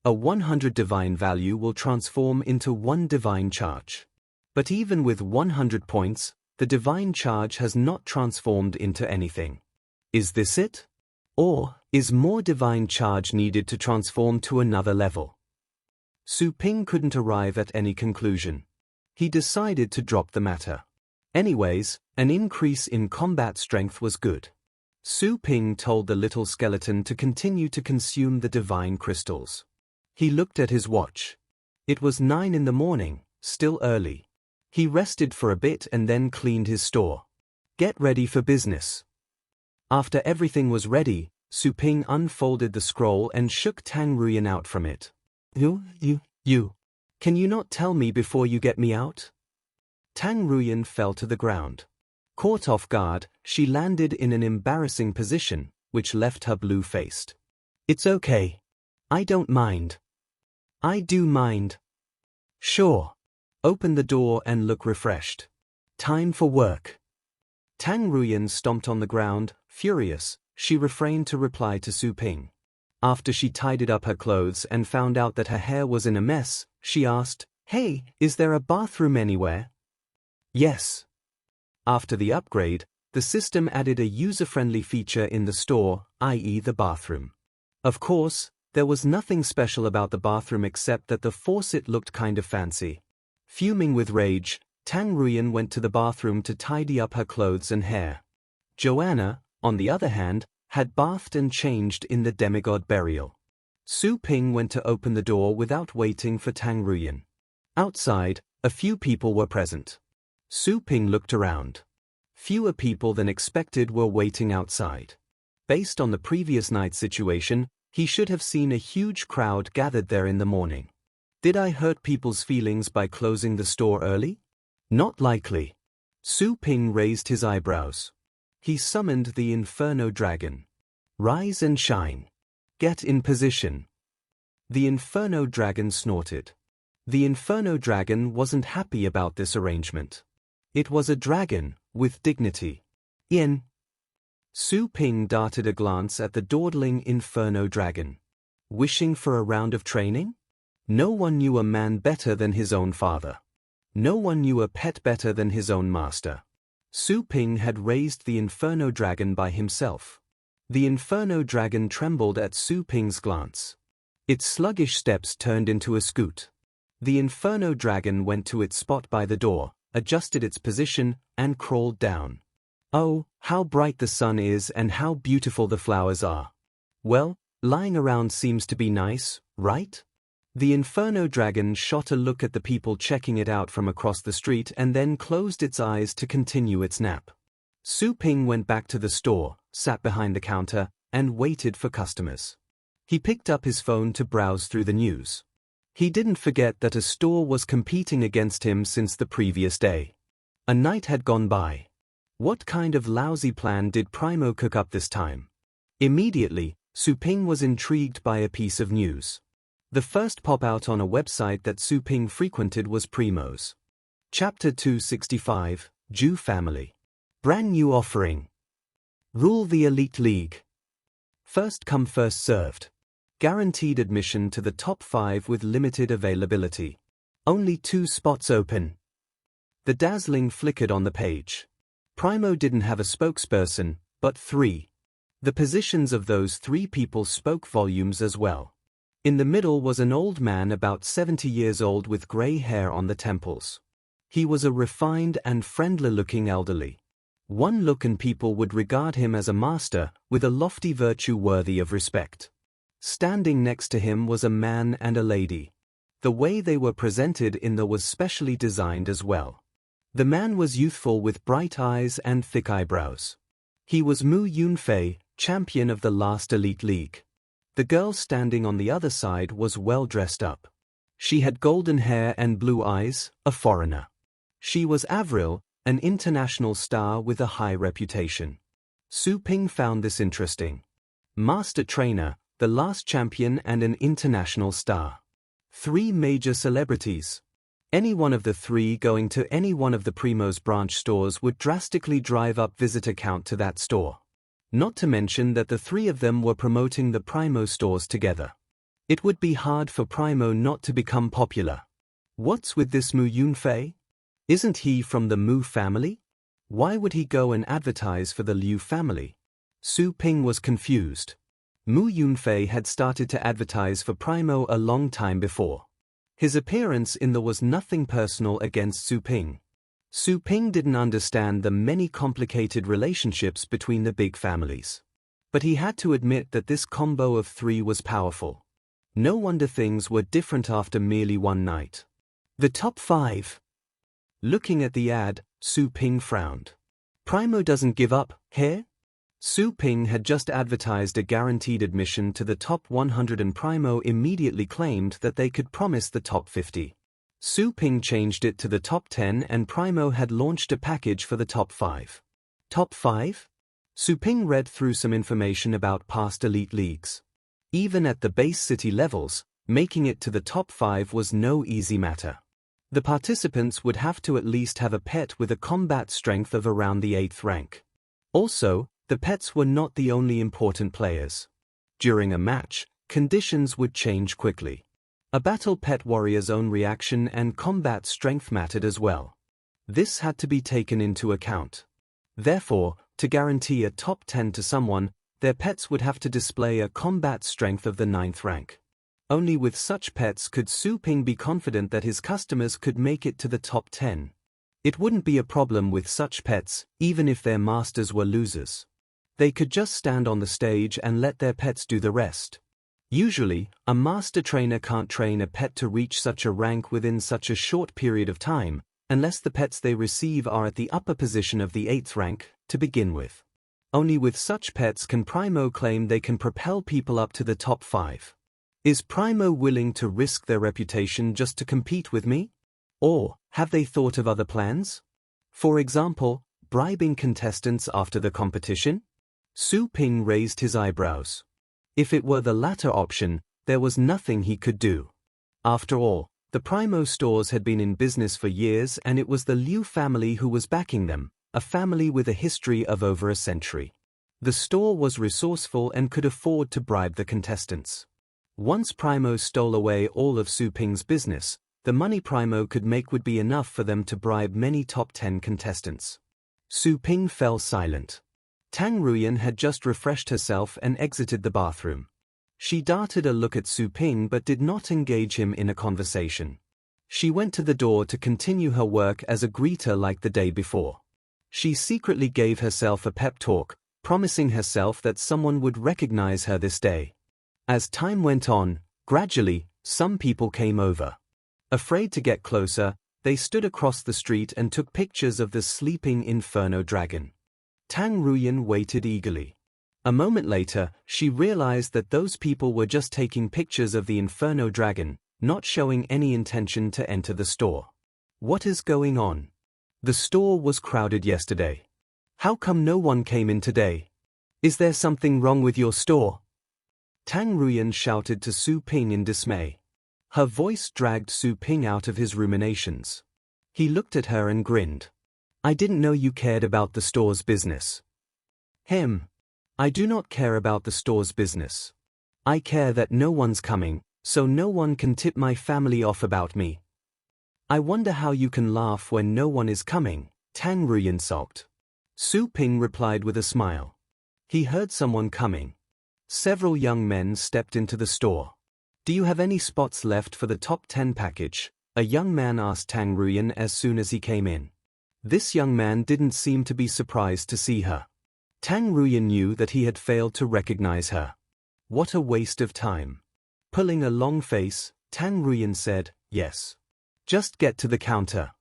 A 100 divine value will transform into 1 divine charge. But even with 100 points, the divine charge has not transformed into anything. Is this it? Or is more divine charge needed to transform to another level? Su Ping couldn't arrive at any conclusion. He decided to drop the matter. Anyways, an increase in combat strength was good. Su Ping told the little skeleton to continue to consume the divine crystals. He looked at his watch. It was 9 in the morning, still early. He rested for a bit and then cleaned his store. Get ready for business. After everything was ready, Su Ping unfolded the scroll and shook Tang Ruyan out from it. You. Can you not tell me before you get me out? Tang Ruyan fell to the ground. Caught off guard, she landed in an embarrassing position, which left her blue-faced. It's okay. I don't mind. I do mind. Sure. Open the door and look refreshed. Time for work. Tang Ruyan stomped on the ground, furious. She refrained to reply to Su Ping. After she tidied up her clothes and found out that her hair was in a mess, she asked, "Hey, is there a bathroom anywhere?" Yes. After the upgrade, the system added a user-friendly feature in the store, i.e. the bathroom. Of course, there was nothing special about the bathroom except that the faucet looked kind of fancy. Fuming with rage, Tang Ruyan went to the bathroom to tidy up her clothes and hair. Joanna, on the other hand, had bathed and changed in the demigod burial. Su Ping went to open the door without waiting for Tang Ruyan. Outside, a few people were present. Su Ping looked around. Fewer people than expected were waiting outside. Based on the previous night's situation, he should have seen a huge crowd gathered there in the morning. Did I hurt people's feelings by closing the store early? Not likely. Su Ping raised his eyebrows. He summoned the Inferno Dragon. Rise and shine. Get in position. The Inferno Dragon snorted. The Inferno Dragon wasn't happy about this arrangement. It was a dragon, with dignity. In. Su Ping darted a glance at the dawdling Inferno Dragon. Wishing for a round of training? No one knew a man better than his own father. No one knew a pet better than his own master. Su Ping had raised the Inferno Dragon by himself. The Inferno Dragon trembled at Su Ping's glance. Its sluggish steps turned into a scoot. The Inferno Dragon went to its spot by the door, adjusted its position, and crawled down. Oh, how bright the sun is and how beautiful the flowers are. Well, lying around seems to be nice, right? The Inferno Dragon shot a look at the people checking it out from across the street and then closed its eyes to continue its nap. Su Ping went back to the store, sat behind the counter, and waited for customers. He picked up his phone to browse through the news. He didn't forget that a store was competing against him since the previous day. A night had gone by. What kind of lousy plan did Primo cook up this time? Immediately, Su Ping was intrigued by a piece of news. The first pop-out on a website that Su Ping frequented was Primo's. Chapter 265, Zhou Family. Brand new offering. Rule the Elite League. First come first served. Guaranteed admission to the top 5 with limited availability. Only 2 spots open. The dazzling flickered on the page. Primo didn't have a spokesperson, but 3. The positions of those 3 people spoke volumes as well. In the middle was an old man about 70 years old with grey hair on the temples. He was a refined and friendly-looking elderly. One look and people would regard him as a master, with a lofty virtue worthy of respect. Standing next to him was a man and a lady. The way they were presented in the was specially designed as well. The man was youthful with bright eyes and thick eyebrows. He was Mu Yunfei, champion of the last Elite League. The girl standing on the other side was well dressed up. She had golden hair and blue eyes, a foreigner. She was Avril, an international star with a high reputation. Su Ping found this interesting. Master trainer, the last champion and an international star. 3 major celebrities. Any one of the 3 going to any one of the Primo's branch stores would drastically drive up visitor count to that store. Not to mention that the 3 of them were promoting the Primo stores together. It would be hard for Primo not to become popular. What's with this Mu Yunfei? Isn't he from the Mu family? Why would he go and advertise for the Liu family? Su Ping was confused. Mu Yunfei had started to advertise for Primo a long time before. His appearance in the was nothing personal against Su Ping. Su Ping didn't understand the many complicated relationships between the big families. But he had to admit that this combo of 3 was powerful. No wonder things were different after merely one night. The top 5. Looking at the ad, Su Ping frowned. Primo doesn't give up, here? Su Ping had just advertised a guaranteed admission to the top 100 and Primo immediately claimed that they could promise the top 50. Su Ping changed it to the top 10 and Primo had launched a package for the top 5. Top 5? Su Ping read through some information about past elite leagues. Even at the base city levels, making it to the top 5 was no easy matter. The participants would have to at least have a pet with a combat strength of around the 8th rank. Also, the pets were not the only important players. During a match, conditions would change quickly. A battle pet warrior's own reaction and combat strength mattered as well. This had to be taken into account. Therefore, to guarantee a top 10 to someone, their pets would have to display a combat strength of the 9th rank. Only with such pets could Su Ping be confident that his customers could make it to the top 10. It wouldn't be a problem with such pets, even if their masters were losers. They could just stand on the stage and let their pets do the rest. Usually, a master trainer can't train a pet to reach such a rank within such a short period of time, unless the pets they receive are at the upper position of the 8th rank, to begin with. Only with such pets can Primo claim they can propel people up to the top 5. Is Primo willing to risk their reputation just to compete with me? Or, have they thought of other plans? For example, bribing contestants after the competition? Su Ping raised his eyebrows. If it were the latter option, there was nothing he could do. After all, The Primo stores had been in business for years, and it was the Liu family who was backing them, a family with a history of over a century. The store was resourceful and could afford to bribe the contestants. Once Primo stole away all of Su Ping's business, the money Primo could make would be enough for them to bribe many top 10 contestants. Su Ping fell silent. Tang Ruyan had just refreshed herself and exited the bathroom. She darted a look at Su Ping but did not engage him in a conversation. She went to the door to continue her work as a greeter like the day before. She secretly gave herself a pep talk, promising herself that someone would recognize her this day. As time went on, gradually, some people came over. Afraid to get closer, they stood across the street and took pictures of the sleeping Inferno dragon. Tang Ruyan waited eagerly. A moment later, she realized that those people were just taking pictures of the Inferno dragon, not showing any intention to enter the store. What is going on? The store was crowded yesterday. How come no one came in today? Is there something wrong with your store? Tang Ruyan shouted to Su Ping in dismay. Her voice dragged Su Ping out of his ruminations. He looked at her and grinned. I didn't know you cared about the store's business. I do not care about the store's business. I care that no one's coming, so no one can tip my family off about me. I wonder how you can laugh when no one is coming, Tang Ruyan sulked. Su Ping replied with a smile. He heard someone coming. Several young men stepped into the store. Do you have any spots left for the top 10 package? A young man asked Tang Ruyan as soon as he came in. This young man didn't seem to be surprised to see her. Tang Ruyan knew that he had failed to recognize her. What a waste of time. Pulling a long face, Tang Ruyan said, yes. Just get to the counter.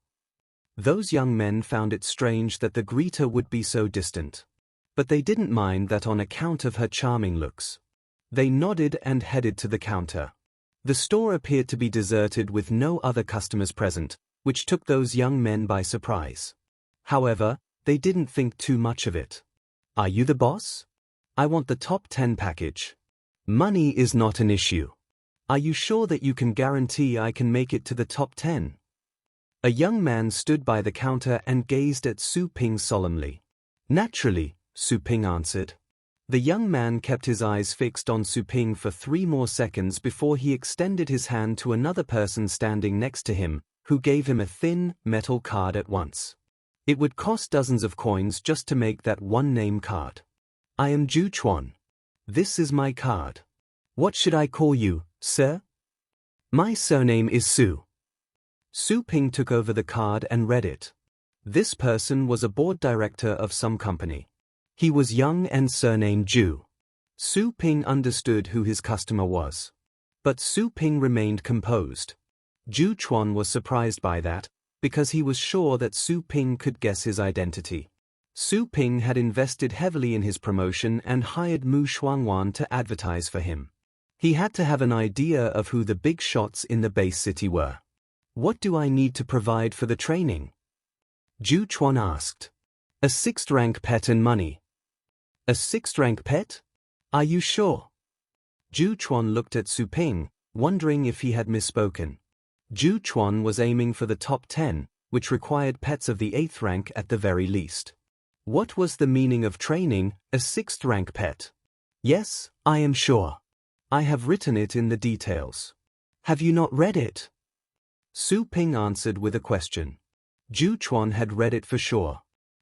Those young men found it strange that the greeter would be so distant. But they didn't mind that on account of her charming looks. They nodded and headed to the counter. The store appeared to be deserted with no other customers present, which took those young men by surprise. However, they didn't think too much of it. Are you the boss? I want the top 10 package. Money is not an issue. Are you sure that you can guarantee I can make it to the top 10? A young man stood by the counter and gazed at Su Ping solemnly. Naturally, Su Ping answered. The young man kept his eyes fixed on Su Ping for 3 more seconds before he extended his hand to another person standing next to him, who gave him a thin, metal card at once. It would cost dozens of coins just to make that one name card. I am Zhu Chuan. This is my card. What should I call you, sir? My surname is Su. Su Ping took over the card and read it. This person was a board director of some company. He was young and surnamed Zhou. Su Ping understood who his customer was. But Su Ping remained composed. Zhu Chuan was surprised by that, because he was sure that Su Ping could guess his identity. Su Ping had invested heavily in his promotion and hired Mu Shuangwan to advertise for him. He had to have an idea of who the big shots in the base city were. What do I need to provide for the training? Zhu Chuan asked. A 6th rank pet and money. A 6th rank pet? Are you sure? Zhu Chuan looked at Su Ping, wondering if he had misspoken. Zhu Chuan was aiming for the top 10, which required pets of the 8th rank at the very least. What was the meaning of training a 6th rank pet? Yes, I am sure. I have written it in the details. Have you not read it? Su Ping answered with a question. Zhu Chuan had read it for sure.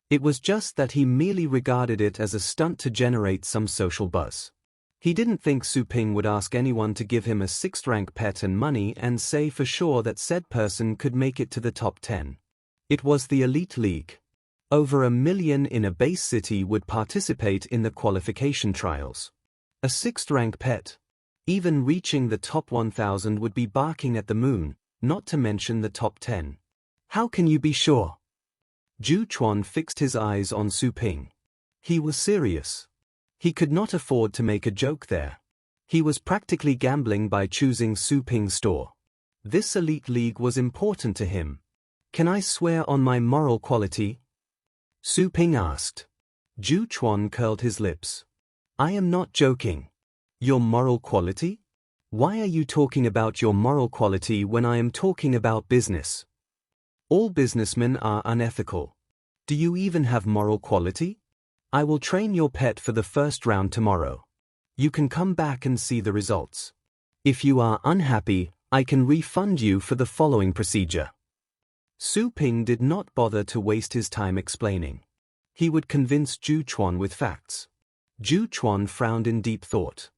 It was just that he merely regarded it as a stunt to generate some social buzz. He didn't think Su Ping would ask anyone to give him a 6th rank pet and money and say for sure that said person could make it to the top 10. It was the Elite League. Over 1 million in a base city would participate in the qualification trials. A 6th rank pet. Even reaching the top 1,000 would be barking at the moon, not to mention the top 10. How can you be sure? Zhu Chuan fixed his eyes on Su Ping. He was serious. He could not afford to make a joke there. He was practically gambling by choosing Su Ping's store. This elite league was important to him. Can I swear on my moral quality? Su Ping asked. Zhu Chuan curled his lips. I am not joking. Your moral quality? Why are you talking about your moral quality when I am talking about business? All businessmen are unethical. Do you even have moral quality? I will train your pet for the first round tomorrow. You can come back and see the results. If you are unhappy, I can refund you for the following procedure. Su Ping did not bother to waste his time explaining. He would convince Zhu Chuan with facts. Zhu Chuan frowned in deep thought.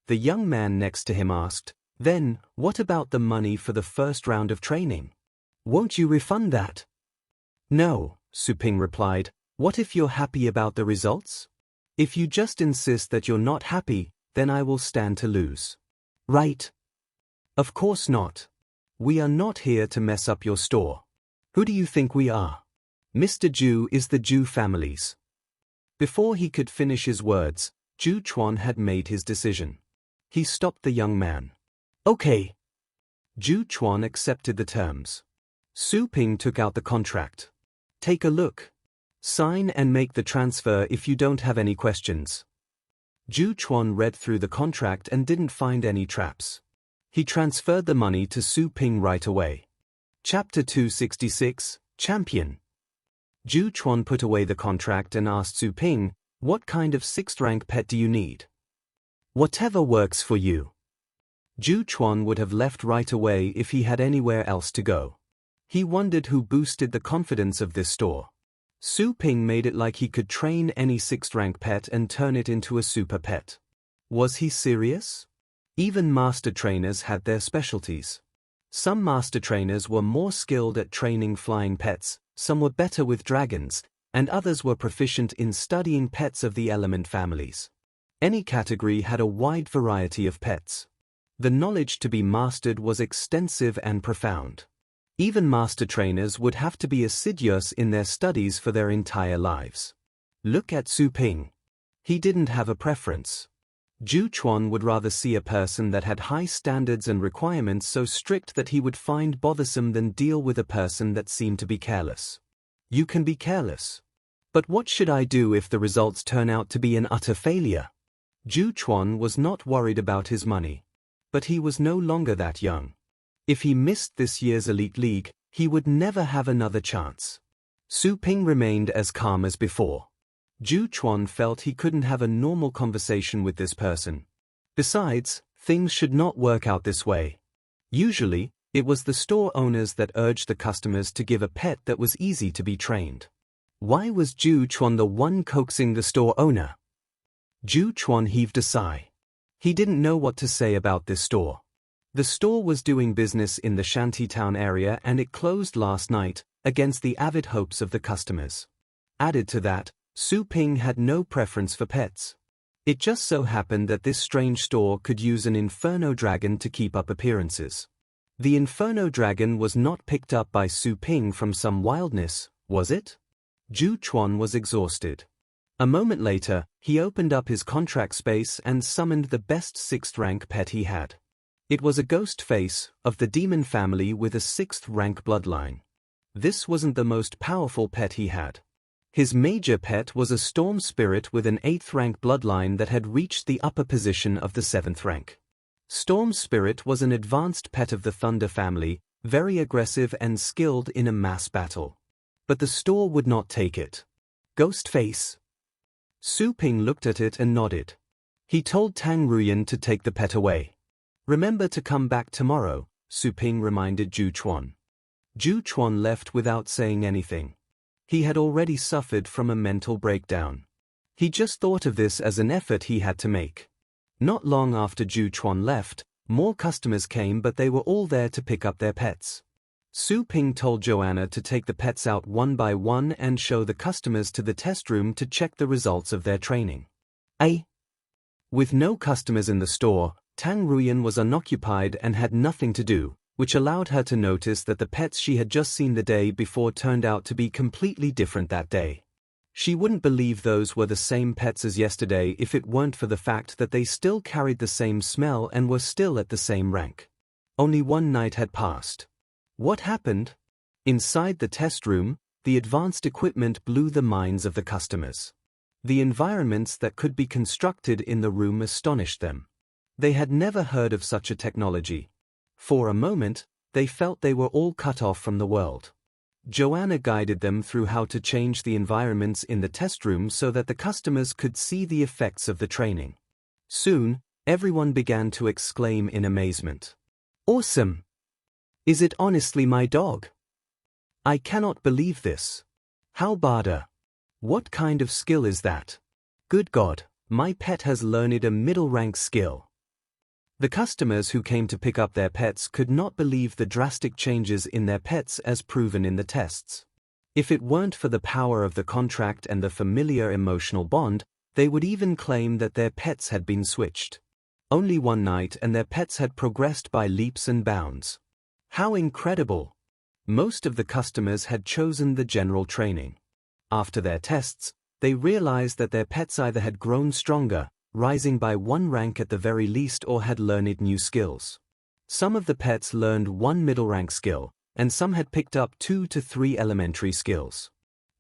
The young man next to him asked, "Then, what about the money for the first round of training? Won't you refund that?" "No," Su Ping replied. "What if you're happy about the results? If you just insist that you're not happy, then I will stand to lose." "Right." "Of course not. We are not here to mess up your store. Who do you think we are? Mr. Zhou is the Zhou families." Before he could finish his words, Zhu Chuan had made his decision. He stopped the young man. "Okay." Zhu Chuan accepted the terms. Su Ping took out the contract. "Take a look. Sign and make the transfer if you don't have any questions." Zhu Chuan read through the contract and didn't find any traps. He transferred the money to Su Ping right away. Chapter 266, Champion. Zhu Chuan put away the contract and asked Su Ping, "What kind of 6th rank pet do you need?" "Whatever works for you." Zhu Chuan would have left right away if he had anywhere else to go. He wondered who boosted the confidence of this store. Su Ping made it like he could train any 6th rank pet and turn it into a super pet. Was he serious? Even master trainers had their specialties. Some master trainers were more skilled at training flying pets, some were better with dragons, and others were proficient in studying pets of the element families. Any category had a wide variety of pets. The knowledge to be mastered was extensive and profound. Even master trainers would have to be assiduous in their studies for their entire lives. Look at Su Ping. He didn't have a preference. Zhu Chuan would rather see a person that had high standards and requirements so strict that he would find bothersome than deal with a person that seemed to be careless. You can be careless. But what should I do if the results turn out to be an utter failure? Zhu Chuan was not worried about his money. But he was no longer that young. If he missed this year's Elite League, he would never have another chance. Su Ping remained as calm as before. Zhu Chuan felt he couldn't have a normal conversation with this person. Besides, things should not work out this way. Usually, it was the store owners that urged the customers to give a pet that was easy to be trained. Why was Zhu Chuan the one coaxing the store owner? Zhu Chuan heaved a sigh. He didn't know what to say about this store. The store was doing business in the shantytown area and it closed last night, against the avid hopes of the customers. Added to that, Su Ping had no preference for pets. It just so happened that this strange store could use an inferno dragon to keep up appearances. The inferno dragon was not picked up by Su Ping from some wildness, was it? Zhu Chuan was exhausted. A moment later, he opened up his contract space and summoned the best 6th rank pet he had. It was a ghost face, of the demon family with a 6th rank bloodline. This wasn't the most powerful pet he had. His major pet was a storm spirit with an 8th rank bloodline that had reached the upper position of the 7th rank. Storm spirit was an advanced pet of the thunder family, very aggressive and skilled in a mass battle. But the store would not take it. Ghost face. Su Ping looked at it and nodded. He told Tang Ruyan to take the pet away. "Remember to come back tomorrow," Su Ping reminded Zhu Chuan. Zhu Chuan left without saying anything. He had already suffered from a mental breakdown. He just thought of this as an effort he had to make. Not long after Zhu Chuan left, more customers came but they were all there to pick up their pets. Su Ping told Joanna to take the pets out one by one and show the customers to the test room to check the results of their training. With no customers in the store, Tang Ruyan was unoccupied and had nothing to do, which allowed her to notice that the pets she had just seen the day before turned out to be completely different that day. She wouldn't believe those were the same pets as yesterday if it weren't for the fact that they still carried the same smell and were still at the same rank. Only one night had passed. What happened? Inside the test room, the advanced equipment blew the minds of the customers. The environments that could be constructed in the room astonished them. They had never heard of such a technology. For a moment, they felt they were all cut off from the world. Joanna guided them through how to change the environments in the test room so that the customers could see the effects of the training. Soon, everyone began to exclaim in amazement. "Awesome! Is it honestly my dog? I cannot believe this. How bada? What kind of skill is that? Good God, my pet has learned a middle-rank skill." The customers who came to pick up their pets could not believe the drastic changes in their pets as proven in the tests. If it weren't for the power of the contract and the familiar emotional bond, they would even claim that their pets had been switched. Only one night and their pets had progressed by leaps and bounds. How incredible! Most of the customers had chosen the general training. After their tests, they realized that their pets either had grown stronger, rising by one rank at the very least, or had learned new skills. Some of the pets learned one middle-rank skill, and some had picked up 2 to 3 elementary skills.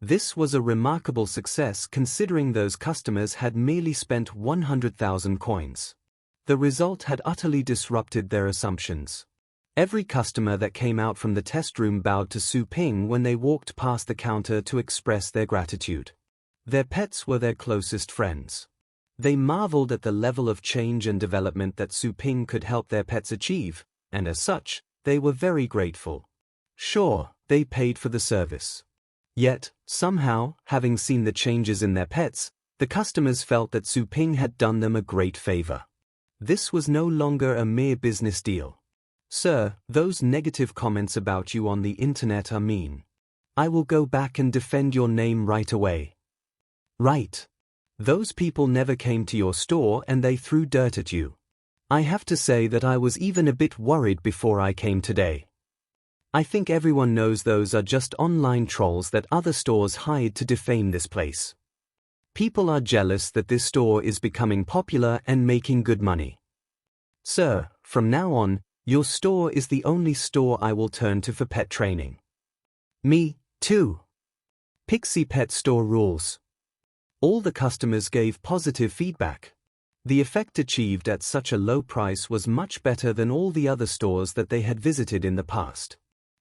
This was a remarkable success considering those customers had merely spent 100,000 coins. The result had utterly disrupted their assumptions. Every customer that came out from the test room bowed to Su Ping when they walked past the counter to express their gratitude. Their pets were their closest friends. They marveled at the level of change and development that Su Ping could help their pets achieve, and as such, they were very grateful. Sure, they paid for the service. Yet, somehow, having seen the changes in their pets, the customers felt that Su Ping had done them a great favor. This was no longer a mere business deal. "Sir, those negative comments about you on the internet are mean. I will go back and defend your name right away." "Right. Those people never came to your store and they threw dirt at you. I have to say that I was even a bit worried before I came today. I think everyone knows those are just online trolls that other stores hired to defame this place. People are jealous that this store is becoming popular and making good money. Sir, from now on, your store is the only store I will turn to for pet training." "Me, too. Pixie Pet Store rules." All the customers gave positive feedback. The effect achieved at such a low price was much better than all the other stores that they had visited in the past.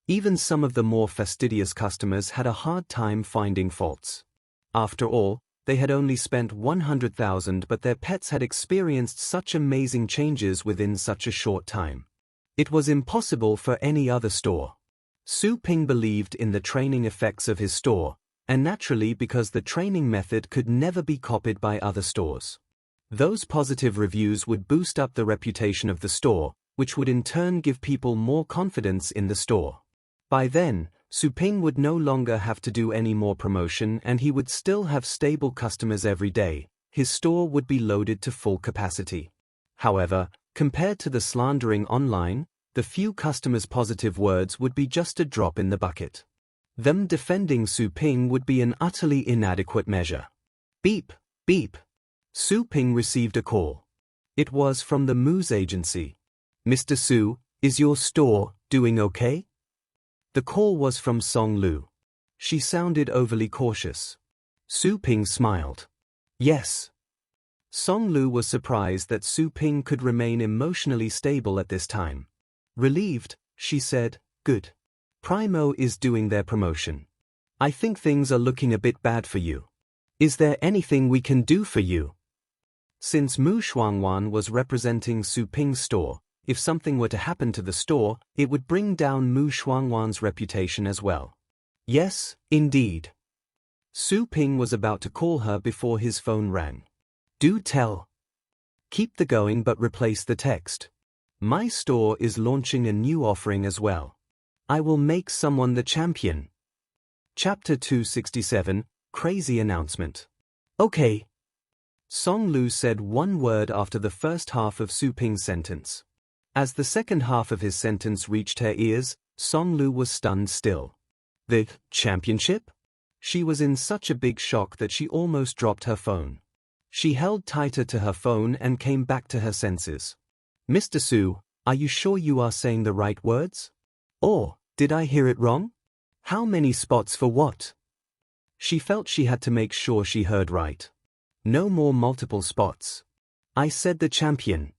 Even some of the more fastidious customers had a hard time finding faults. After all, they had only spent 100,000, but their pets had experienced such amazing changes within such a short time. It was impossible for any other store. Su Ping believed in the training effects of his store, and naturally because the training method could never be copied by other stores. Those positive reviews would boost up the reputation of the store, which would in turn give people more confidence in the store. By then, Su Ping would no longer have to do any more promotion and he would still have stable customers every day. His store would be loaded to full capacity. However, compared to the slandering online, the few customers' positive words would be just a drop in the bucket. Them defending Su Ping would be an utterly inadequate measure. Beep, beep. Su Ping received a call. It was from the Moose agency. "Mr. Su, is your store doing okay?" The call was from Song Lu. She sounded overly cautious. Su Ping smiled. "Yes." Song Lu was surprised that Su Ping could remain emotionally stable at this time. Relieved, she said, "Good. Primo is doing their promotion. I think things are looking a bit bad for you. Is there anything we can do for you?" Since Mu Shuangwan was representing Su Ping's store, if something were to happen to the store, it would bring down Mu Shuangwan's reputation as well. Yes, indeed. Su Ping was about to call her before his phone rang. "Do tell. Keep the going but replace the text. My store is launching a new offering as well. I will make someone the champion." Chapter 267, Crazy Announcement. "Okay." Song Lu said one word after the first half of Su Ping's sentence. As the second half of his sentence reached her ears, Song Lu was stunned still. "The championship?" She was in such a big shock that she almost dropped her phone. She held tighter to her phone and came back to her senses. "Mr. Su, are you sure you are saying the right words? Or, did I hear it wrong? How many spots for what?" She felt she had to make sure she heard right. "No more multiple spots. I said the champion."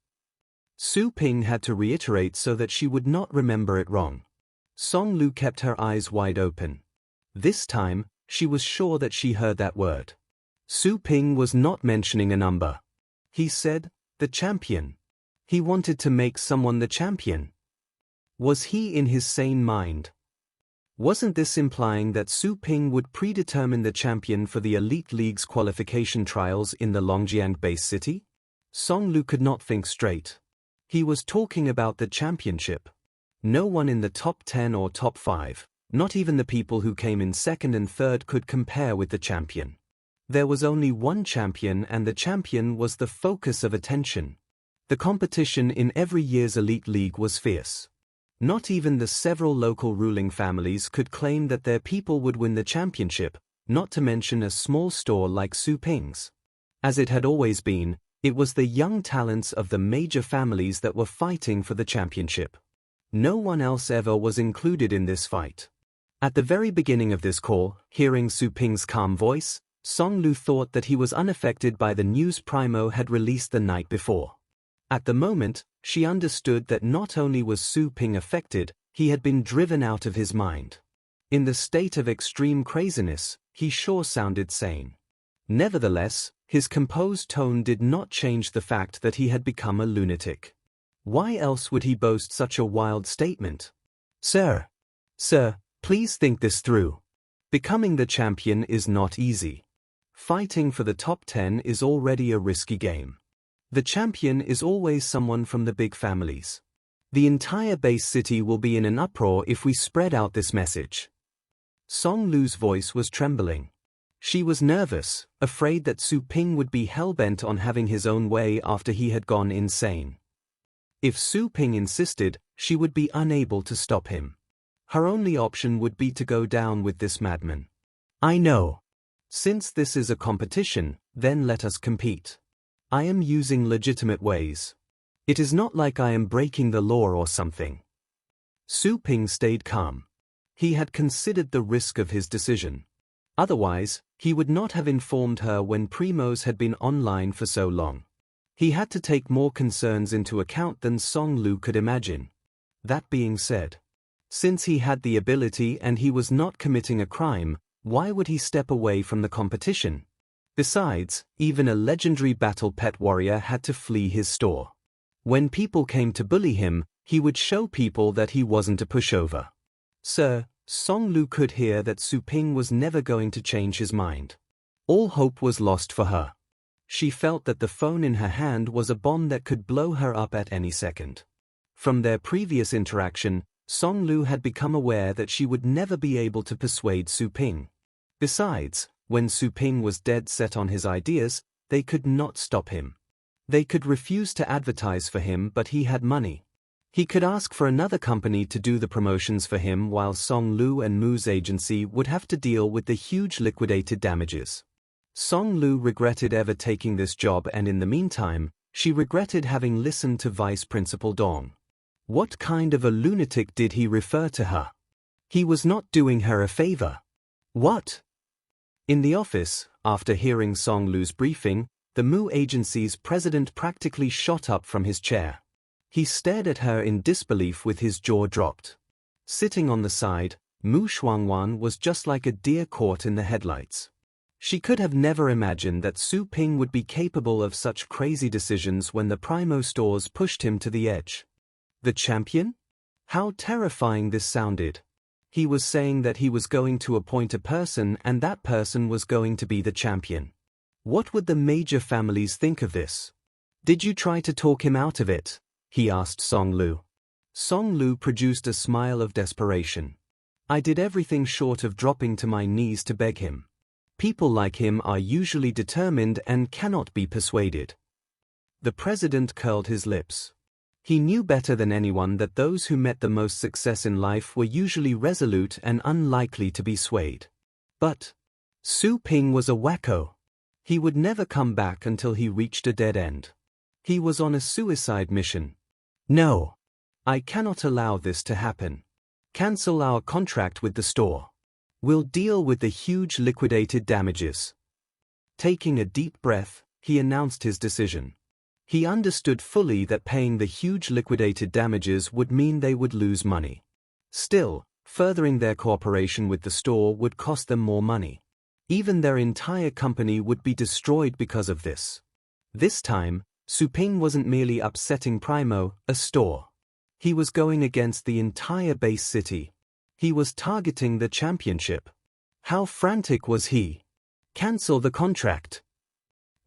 Su Ping had to reiterate so that she would not remember it wrong. Song Lu kept her eyes wide open. This time, she was sure that she heard that word. Su Ping was not mentioning a number. He said, the champion. He wanted to make someone the champion. Was he in his sane mind? Wasn't this implying that Su Ping would predetermine the champion for the Elite League's qualification trials in the Longjiang base city? Song Lu could not think straight. He was talking about the championship. No one in the top 10 or top 5, not even the people who came in second and third, could compare with the champion. There was only one champion, and the champion was the focus of attention. The competition in every year's Elite League was fierce. Not even the several local ruling families could claim that their people would win the championship, not to mention a small store like Su Ping's. As it had always been, it was the young talents of the major families that were fighting for the championship. No one else ever was included in this fight. At the very beginning of this call, hearing Su Ping's calm voice, Song Lu thought that he was unaffected by the news Primo had released the night before. At the moment, she understood that not only was Su Ping affected, he had been driven out of his mind. In the state of extreme craziness, he sure sounded sane. Nevertheless, his composed tone did not change the fact that he had become a lunatic. Why else would he boast such a wild statement? Sir, please think this through. Becoming the champion is not easy. Fighting for the top 10 is already a risky game. The champion is always someone from the big families. The entire base city will be in an uproar if we spread out this message. Song Lu's voice was trembling. She was nervous, afraid that Su Ping would be hell-bent on having his own way after he had gone insane. If Su Ping insisted, she would be unable to stop him. Her only option would be to go down with this madman. I know. Since this is a competition, then let us compete. I am using legitimate ways. It is not like I am breaking the law or something. Su Ping stayed calm. He had considered the risk of his decision. Otherwise, he would not have informed her when Primos had been online for so long. He had to take more concerns into account than Song Lu could imagine. That being said, since he had the ability and he was not committing a crime, why would he step away from the competition? Besides, even a legendary battle pet warrior had to flee his store. When people came to bully him, he would show people that he wasn't a pushover. Sir, Song Lu could hear that Su Ping was never going to change his mind. All hope was lost for her. She felt that the phone in her hand was a bomb that could blow her up at any second. From their previous interaction, Song Lu had become aware that she would never be able to persuade Su Ping. Besides, when Su Ping was dead set on his ideas, they could not stop him. They could refuse to advertise for him, but he had money. He could ask for another company to do the promotions for him, while Song Lu and Mu's agency would have to deal with the huge liquidated damages. Song Lu regretted ever taking this job, and in the meantime, she regretted having listened to Vice Principal Dong. What kind of a lunatic did he refer to her? He was not doing her a favor. What? In the office, after hearing Song Lu's briefing, the Mu agency's president practically shot up from his chair. He stared at her in disbelief with his jaw dropped. Sitting on the side, Mu Shuangwan was just like a deer caught in the headlights. She could have never imagined that Su Ping would be capable of such crazy decisions when the Primo stores pushed him to the edge. The champion? How terrifying this sounded. He was saying that he was going to appoint a person and that person was going to be the champion. What would the major families think of this? Did you try to talk him out of it? He asked Song Lu. Song Lu produced a smile of desperation. I did everything short of dropping to my knees to beg him. People like him are usually determined and cannot be persuaded. The president curled his lips. He knew better than anyone that those who met the most success in life were usually resolute and unlikely to be swayed. But Su Ping was a wacko. He would never come back until he reached a dead end. He was on a suicide mission. No. I cannot allow this to happen. Cancel our contract with the store. We'll deal with the huge liquidated damages. Taking a deep breath, he announced his decision. He understood fully that paying the huge liquidated damages would mean they would lose money. Still, furthering their cooperation with the store would cost them more money. Even their entire company would be destroyed because of this. This time, Suping wasn't merely upsetting Primo, a store. He was going against the entire base city. He was targeting the championship. How frantic was he? Cancel the contract.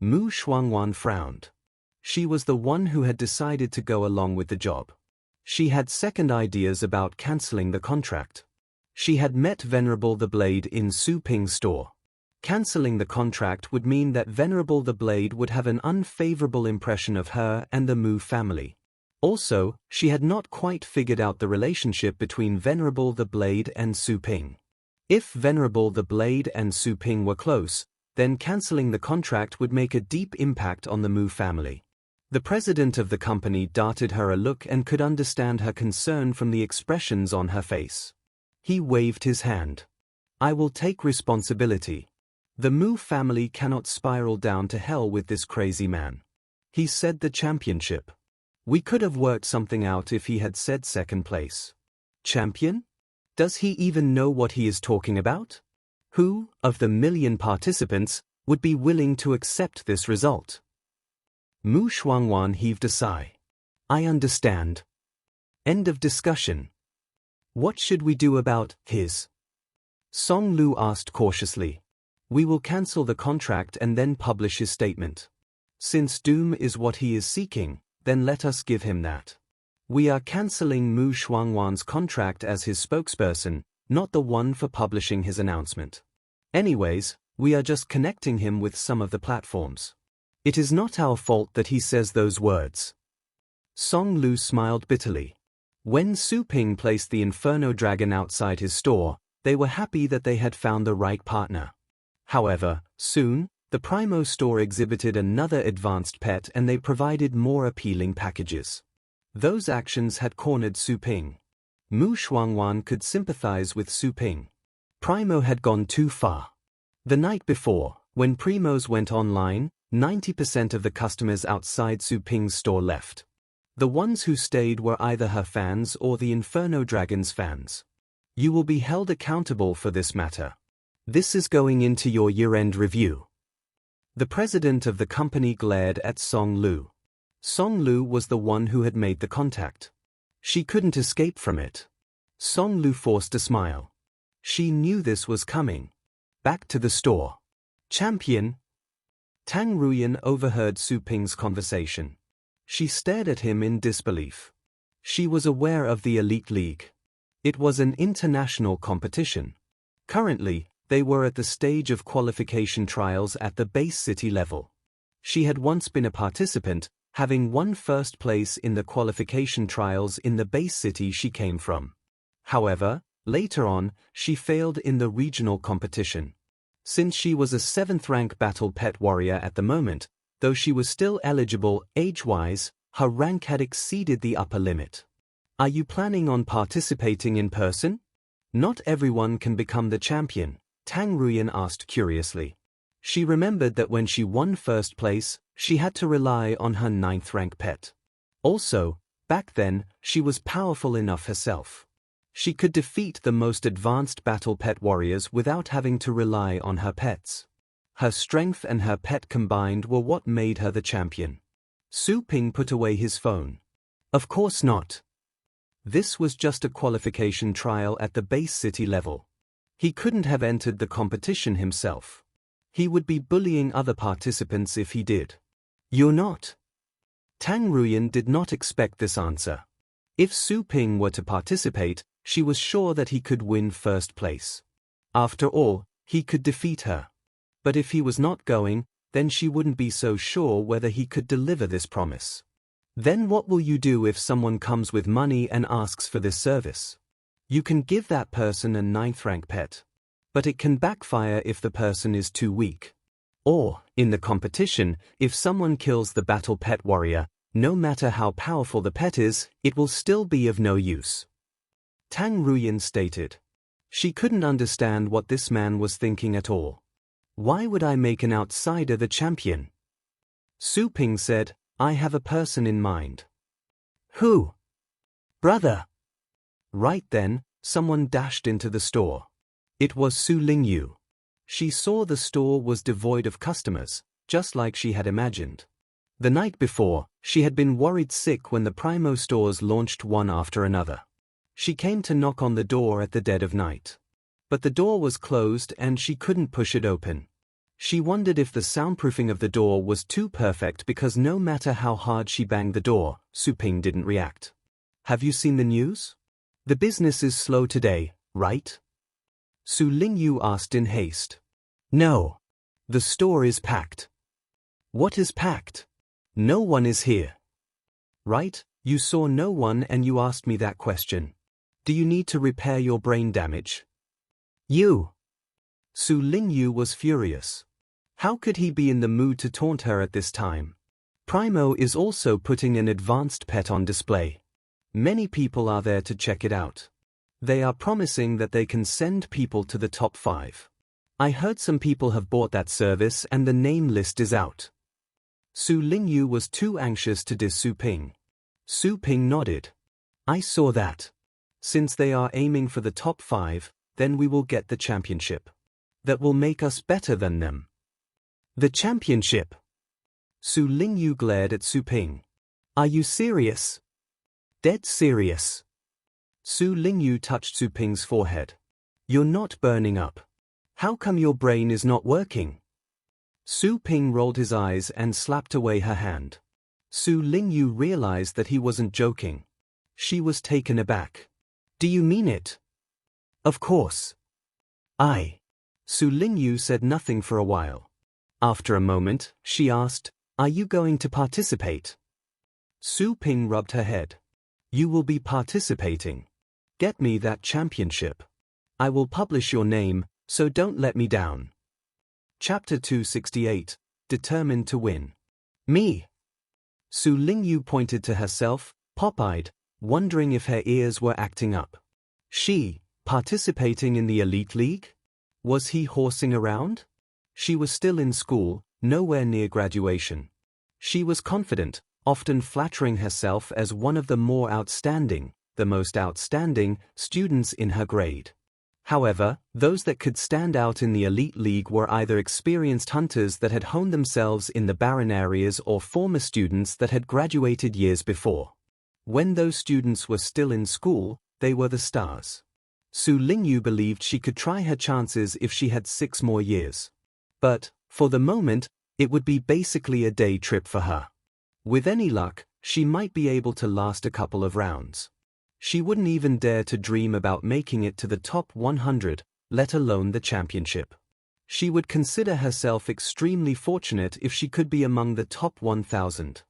Mu Shuangwan frowned. She was the one who had decided to go along with the job. She had second ideas about cancelling the contract. She had met Venerable the Blade in Su Ping's store. Cancelling the contract would mean that Venerable the Blade would have an unfavorable impression of her and the Mu family. Also, she had not quite figured out the relationship between Venerable the Blade and Su Ping. If Venerable the Blade and Su Ping were close, then cancelling the contract would make a deep impact on the Mu family. The president of the company darted her a look and could understand her concern from the expressions on her face. He waved his hand. I will take responsibility. The Mu family cannot spiral down to hell with this crazy man. He said the championship. We could have worked something out if he had said second place. Champion? Does he even know what he is talking about? Who, of the million participants, would be willing to accept this result? Mu Shuangwan heaved a sigh. I understand. End of discussion. What should we do about his? Song Lu asked cautiously. We will cancel the contract and then publish his statement. Since doom is what he is seeking, then let us give him that. We are cancelling Mu Shuangwan's contract as his spokesperson, not the one for publishing his announcement. Anyways, we are just connecting him with some of the platforms. It is not our fault that he says those words. Song Lu smiled bitterly. When Su Ping placed the Inferno Dragon outside his store, they were happy that they had found the right partner. However, soon, the Primo store exhibited another advanced pet and they provided more appealing packages. Those actions had cornered Su Ping. Mu Shuangwan could sympathize with Su Ping. Primo had gone too far. The night before, when Primos went online, 90% of the customers outside Su Ping's store left. The ones who stayed were either her fans or the Inferno Dragon's fans. You will be held accountable for this matter. This is going into your year-end review. The president of the company glared at Song Lu. Song Lu was the one who had made the contact. She couldn't escape from it. Song Lu forced a smile. She knew this was coming. Back to the store. Champion. Tang Ruyan overheard Su Ping's conversation. She stared at him in disbelief. She was aware of the Elite League. It was an international competition. Currently, they were at the stage of qualification trials at the base city level. She had once been a participant, having won first place in the qualification trials in the base city she came from. However, later on, she failed in the regional competition. Since she was a 7th-rank battle pet warrior at the moment, though she was still eligible age-wise, her rank had exceeded the upper limit. Are you planning on participating in person? Not everyone can become the champion, Tang Ruyan asked curiously. She remembered that when she won first place, she had to rely on her 9th-rank pet. Also, back then, she was powerful enough herself. She could defeat the most advanced battle pet warriors without having to rely on her pets. Her strength and her pet combined were what made her the champion. Su Ping put away his phone. Of course not. This was just a qualification trial at the base city level. He couldn't have entered the competition himself. He would be bullying other participants if he did. You're not. Tang Ruyan did not expect this answer. If Su Ping were to participate, she was sure that he could win first place. After all, he could defeat her. But if he was not going, then she wouldn't be so sure whether he could deliver this promise. Then what will you do if someone comes with money and asks for this service? You can give that person a 9th-rank pet. But it can backfire if the person is too weak. Or, in the competition, if someone kills the battle pet warrior, no matter how powerful the pet is, it will still be of no use. Tang Ruyan stated. She couldn't understand what this man was thinking at all. Why would I make an outsider the champion? Su Ping said, I have a person in mind. Who? Brother. Right then, someone dashed into the store. It was Su Lingyu. She saw the store was devoid of customers, just like she had imagined. The night before, she had been worried sick when the Primo stores launched one after another. She came to knock on the door at the dead of night. But the door was closed and she couldn't push it open. She wondered if the soundproofing of the door was too perfect because no matter how hard she banged the door, Su Ping didn't react. Have you seen the news? The business is slow today, right? Su Lingyu asked in haste. No. The store is packed. What is packed? No one is here. Right, you saw no one and you asked me that question. Do you need to repair your brain damage? You. Su Lingyu was furious. How could he be in the mood to taunt her at this time? Primo is also putting an advanced pet on display. Many people are there to check it out. They are promising that they can send people to the top 5. I heard some people have bought that service and the name list is out. Su Lingyu was too anxious to diss Su Ping. Su Ping nodded. I saw that. Since they are aiming for the top 5, then we will get the championship. That will make us better than them. The championship? Su Lingyu glared at Su Ping. Are you serious? Dead serious. Su Lingyu touched Su Ping's forehead. You're not burning up. How come your brain is not working? Su Ping rolled his eyes and slapped away her hand. Su Lingyu realized that he wasn't joking. She was taken aback. Do you mean it? Of course. Su Lingyu said nothing for a while. After a moment, she asked, Are you going to participate? Su Ping rubbed her head. You will be participating. Get me that championship. I will publish your name, so don't let me down. Chapter 268, Determined to Win. Me. Su Lingyu pointed to herself, pop-eyed, wondering if her ears were acting up. She, participating in the Elite League? Was he horsing around? She was still in school, nowhere near graduation. She was confident, often flattering herself as one of the more outstanding, the most outstanding, students in her grade. However, those that could stand out in the Elite League were either experienced hunters that had honed themselves in the barren areas or former students that had graduated years before. When those students were still in school, they were the stars. Su Lingyu believed she could try her chances if she had 6 more years. But, for the moment, it would be basically a day trip for her. With any luck, she might be able to last a couple of rounds. She wouldn't even dare to dream about making it to the top 100, let alone the championship. She would consider herself extremely fortunate if she could be among the top 1,000.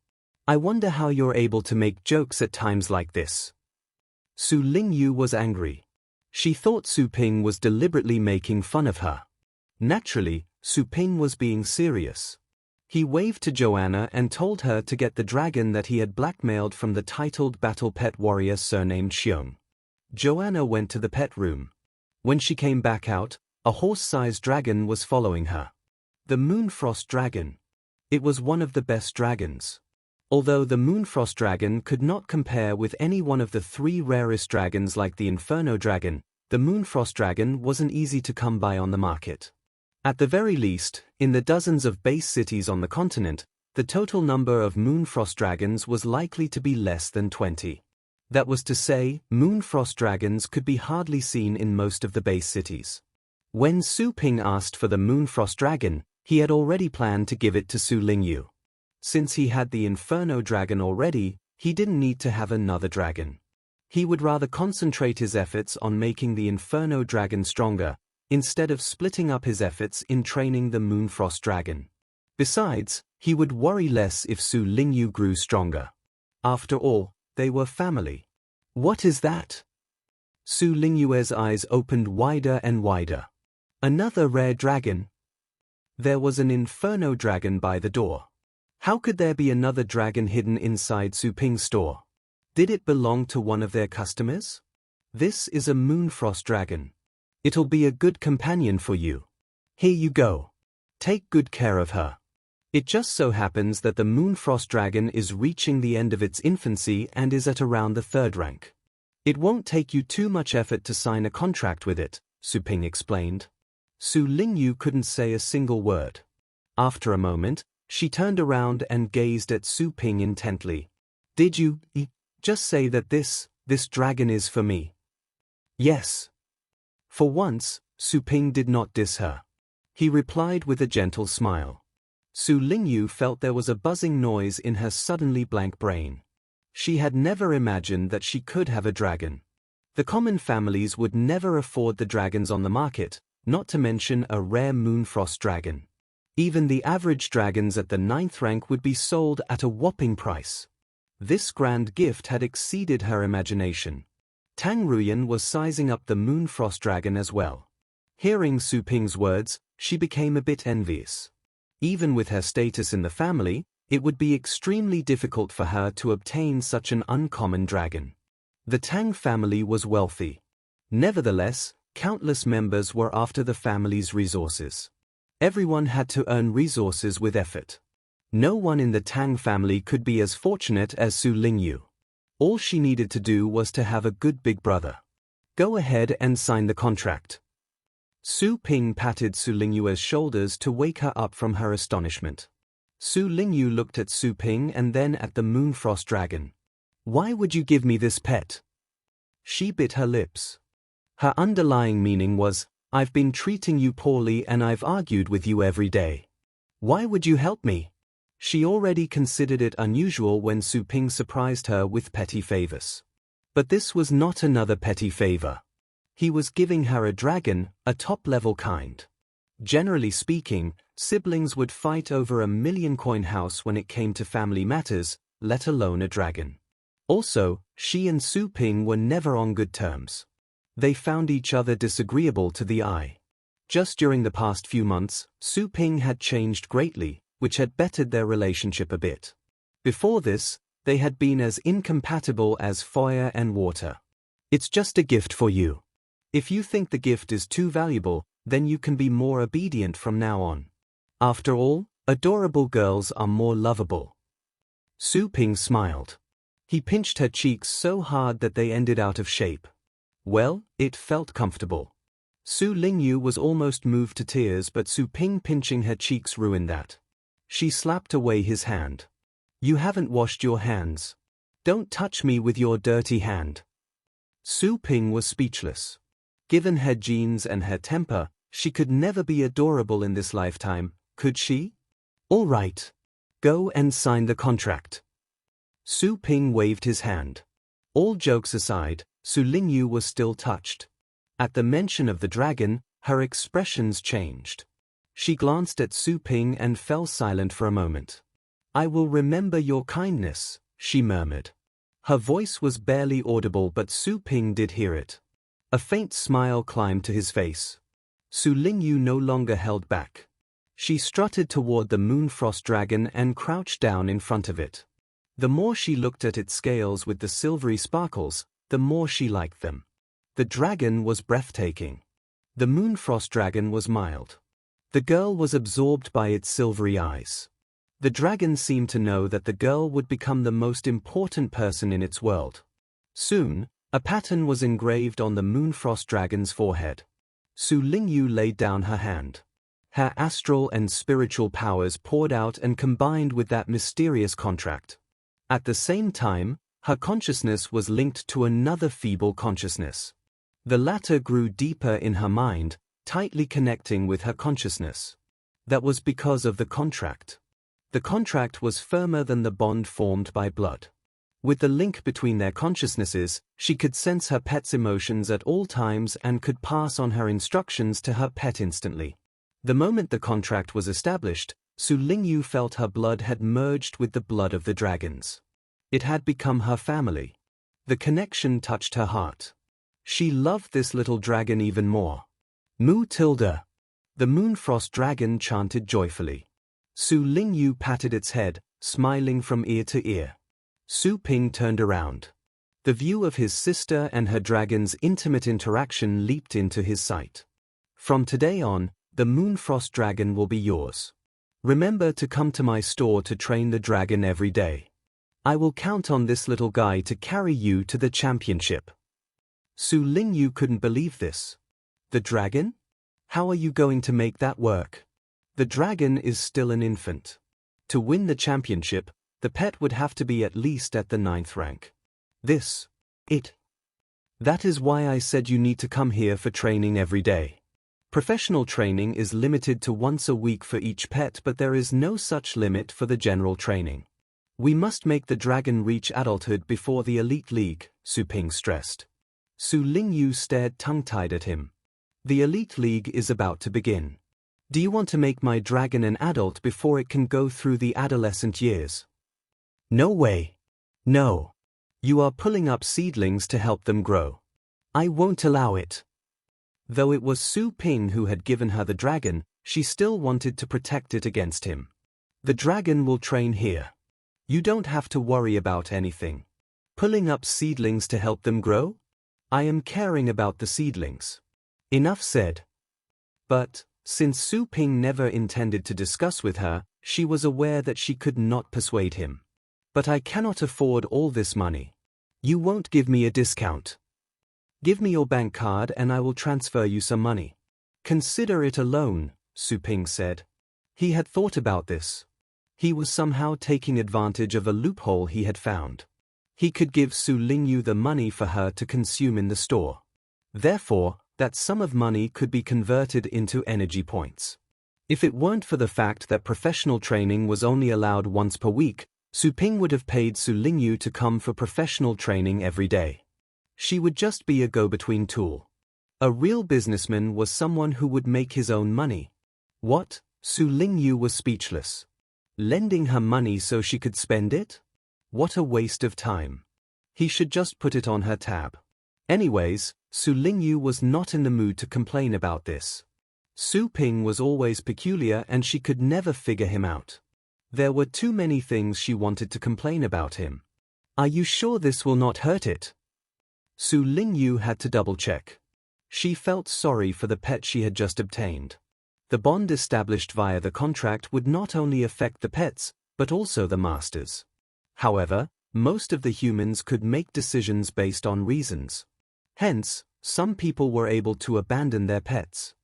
I wonder how you're able to make jokes at times like this. Su Lingyu was angry. She thought Su Ping was deliberately making fun of her. Naturally, Su Ping was being serious. He waved to Joanna and told her to get the dragon that he had blackmailed from the titled battle pet warrior surnamed Xiong. Joanna went to the pet room. When she came back out, a horse-sized dragon was following her. The Moonfrost dragon. It was one of the best dragons. Although the Moonfrost dragon could not compare with any one of the 3 rarest dragons like the Inferno dragon, the Moonfrost dragon wasn't easy to come by on the market. At the very least, in the dozens of base cities on the continent, the total number of Moonfrost dragons was likely to be less than 20. That was to say, Moonfrost dragons could be hardly seen in most of the base cities. When Su Ping asked for the Moonfrost dragon, he had already planned to give it to Su Lingyu. Since he had the Inferno dragon already, he didn't need to have another dragon. He would rather concentrate his efforts on making the Inferno dragon stronger, instead of splitting up his efforts in training the Moonfrost dragon. Besides, he would worry less if Su Lingyu grew stronger. After all, they were family. What is that? Su Lingyue's eyes opened wider and wider. Another rare dragon? There was an Inferno dragon by the door. How could there be another dragon hidden inside Su Ping's store? Did it belong to one of their customers? This is a Moonfrost dragon. It'll be a good companion for you. Here you go. Take good care of her. It just so happens that the Moonfrost Dragon is reaching the end of its infancy and is at around the 3rd rank. It won't take you too much effort to sign a contract with it, Su Ping explained. Su Lingyu couldn't say a single word. After a moment, she turned around and gazed at Su Ping intently. Did you just say that this dragon is for me? Yes. For once, Su Ping did not diss her. He replied with a gentle smile. Su Lingyu felt there was a buzzing noise in her suddenly blank brain. She had never imagined that she could have a dragon. The common families would never afford the dragons on the market, not to mention a rare Moonfrost dragon. Even the average dragons at the 9th rank would be sold at a whopping price. This grand gift had exceeded her imagination. Tang Ruyan was sizing up the Moonfrost dragon as well. Hearing Su Ping's words, she became a bit envious. Even with her status in the family, it would be extremely difficult for her to obtain such an uncommon dragon. The Tang family was wealthy. Nevertheless, countless members were after the family's resources. Everyone had to earn resources with effort. No one in the Tang family could be as fortunate as Su Lingyu. All she needed to do was to have a good big brother. Go ahead and sign the contract. Su Ping patted Su Lingyu's shoulders to wake her up from her astonishment. Su Lingyu looked at Su Ping and then at the Moonfrost dragon. Why would you give me this pet? She bit her lips. Her underlying meaning was, I've been treating you poorly and I've argued with you every day. Why would you help me? She already considered it unusual when Su Ping surprised her with petty favors. But this was not another petty favor. He was giving her a dragon, a top-level kind. Generally speaking, siblings would fight over a million-coin house when it came to family matters, let alone a dragon. Also, she and Su Ping were never on good terms. They found each other disagreeable to the eye. Just during the past few months, Su Ping had changed greatly, which had bettered their relationship a bit. Before this, they had been as incompatible as fire and water. It's just a gift for you. If you think the gift is too valuable, then you can be more obedient from now on. After all, adorable girls are more lovable. Su Ping smiled. He pinched her cheeks so hard that they ended out of shape. Well, it felt comfortable. Su Lingyu was almost moved to tears, but Su Ping pinching her cheeks ruined that. She slapped away his hand. You haven't washed your hands. Don't touch me with your dirty hand. Su Ping was speechless. Given her genes and her temper, she could never be adorable in this lifetime, could she? All right. Go and sign the contract. Su Ping waved his hand. All jokes aside, Su Lingyu was still touched. At the mention of the dragon, her expressions changed. She glanced at Su Ping and fell silent for a moment. I will remember your kindness, she murmured. Her voice was barely audible, but Su Ping did hear it. A faint smile climbed to his face. Su Lingyu no longer held back. She strutted toward the Moonfrost dragon and crouched down in front of it. The more she looked at its scales with the silvery sparkles, the more she liked them. The dragon was breathtaking. The Moonfrost dragon was mild. The girl was absorbed by its silvery eyes. The dragon seemed to know that the girl would become the most important person in its world. Soon, a pattern was engraved on the Moonfrost dragon's forehead. Su Lingyu laid down her hand. Her astral and spiritual powers poured out and combined with that mysterious contract. At the same time, her consciousness was linked to another feeble consciousness. The latter grew deeper in her mind, tightly connecting with her consciousness. That was because of the contract. The contract was firmer than the bond formed by blood. With the link between their consciousnesses, she could sense her pet's emotions at all times and could pass on her instructions to her pet instantly. The moment the contract was established, Su Lingyu felt her blood had merged with the blood of the dragons. It had become her family. The connection touched her heart. She loved this little dragon even more. Mu Tilda. The Moonfrost dragon chanted joyfully. Su Lingyu patted its head, smiling from ear to ear. Su Ping turned around. The view of his sister and her dragon's intimate interaction leaped into his sight. From today on, the Moonfrost dragon will be yours. Remember to come to my store to train the dragon every day. I will count on this little guy to carry you to the championship. Su Lingyu couldn't believe this. The dragon? How are you going to make that work? The dragon is still an infant. To win the championship, the pet would have to be at least at the 9th rank. That is why I said you need to come here for training every day. Professional training is limited to once a week for each pet, but there is no such limit for the general training. We must make the dragon reach adulthood before the Elite League, Su Ping stressed. Su Lingyu stared tongue-tied at him. The Elite League is about to begin. Do you want to make my dragon an adult before it can go through the adolescent years? No way. No. You are pulling up seedlings to help them grow. I won't allow it. Though it was Su Ping who had given her the dragon, she still wanted to protect it against him. The dragon will train here. You don't have to worry about anything. Pulling up seedlings to help them grow? I am caring about the seedlings. Enough said. But, since Su Ping never intended to discuss with her, she was aware that she could not persuade him. But I cannot afford all this money. You won't give me a discount. Give me your bank card and I will transfer you some money. Consider it a loan, Su Ping said. He had thought about this. He was somehow taking advantage of a loophole he had found. He could give Su Lingyu the money for her to consume in the store. Therefore, that sum of money could be converted into energy points. If it weren't for the fact that professional training was only allowed once per week, Su Ping would have paid Su Lingyu to come for professional training every day. She would just be a go-between tool. A real businessman was someone who would make his own money. What? Su Lingyu was speechless. Lending her money so she could spend it? What a waste of time. He should just put it on her tab. Anyways, Su Lingyu was not in the mood to complain about this. Su Ping was always peculiar and she could never figure him out. There were too many things she wanted to complain about him. Are you sure this will not hurt it? Su Lingyu had to double-check. She felt sorry for the pet she had just obtained. The bond established via the contract would not only affect the pets, but also the masters. However, most of the humans could make decisions based on reasons. Hence, some people were able to abandon their pets.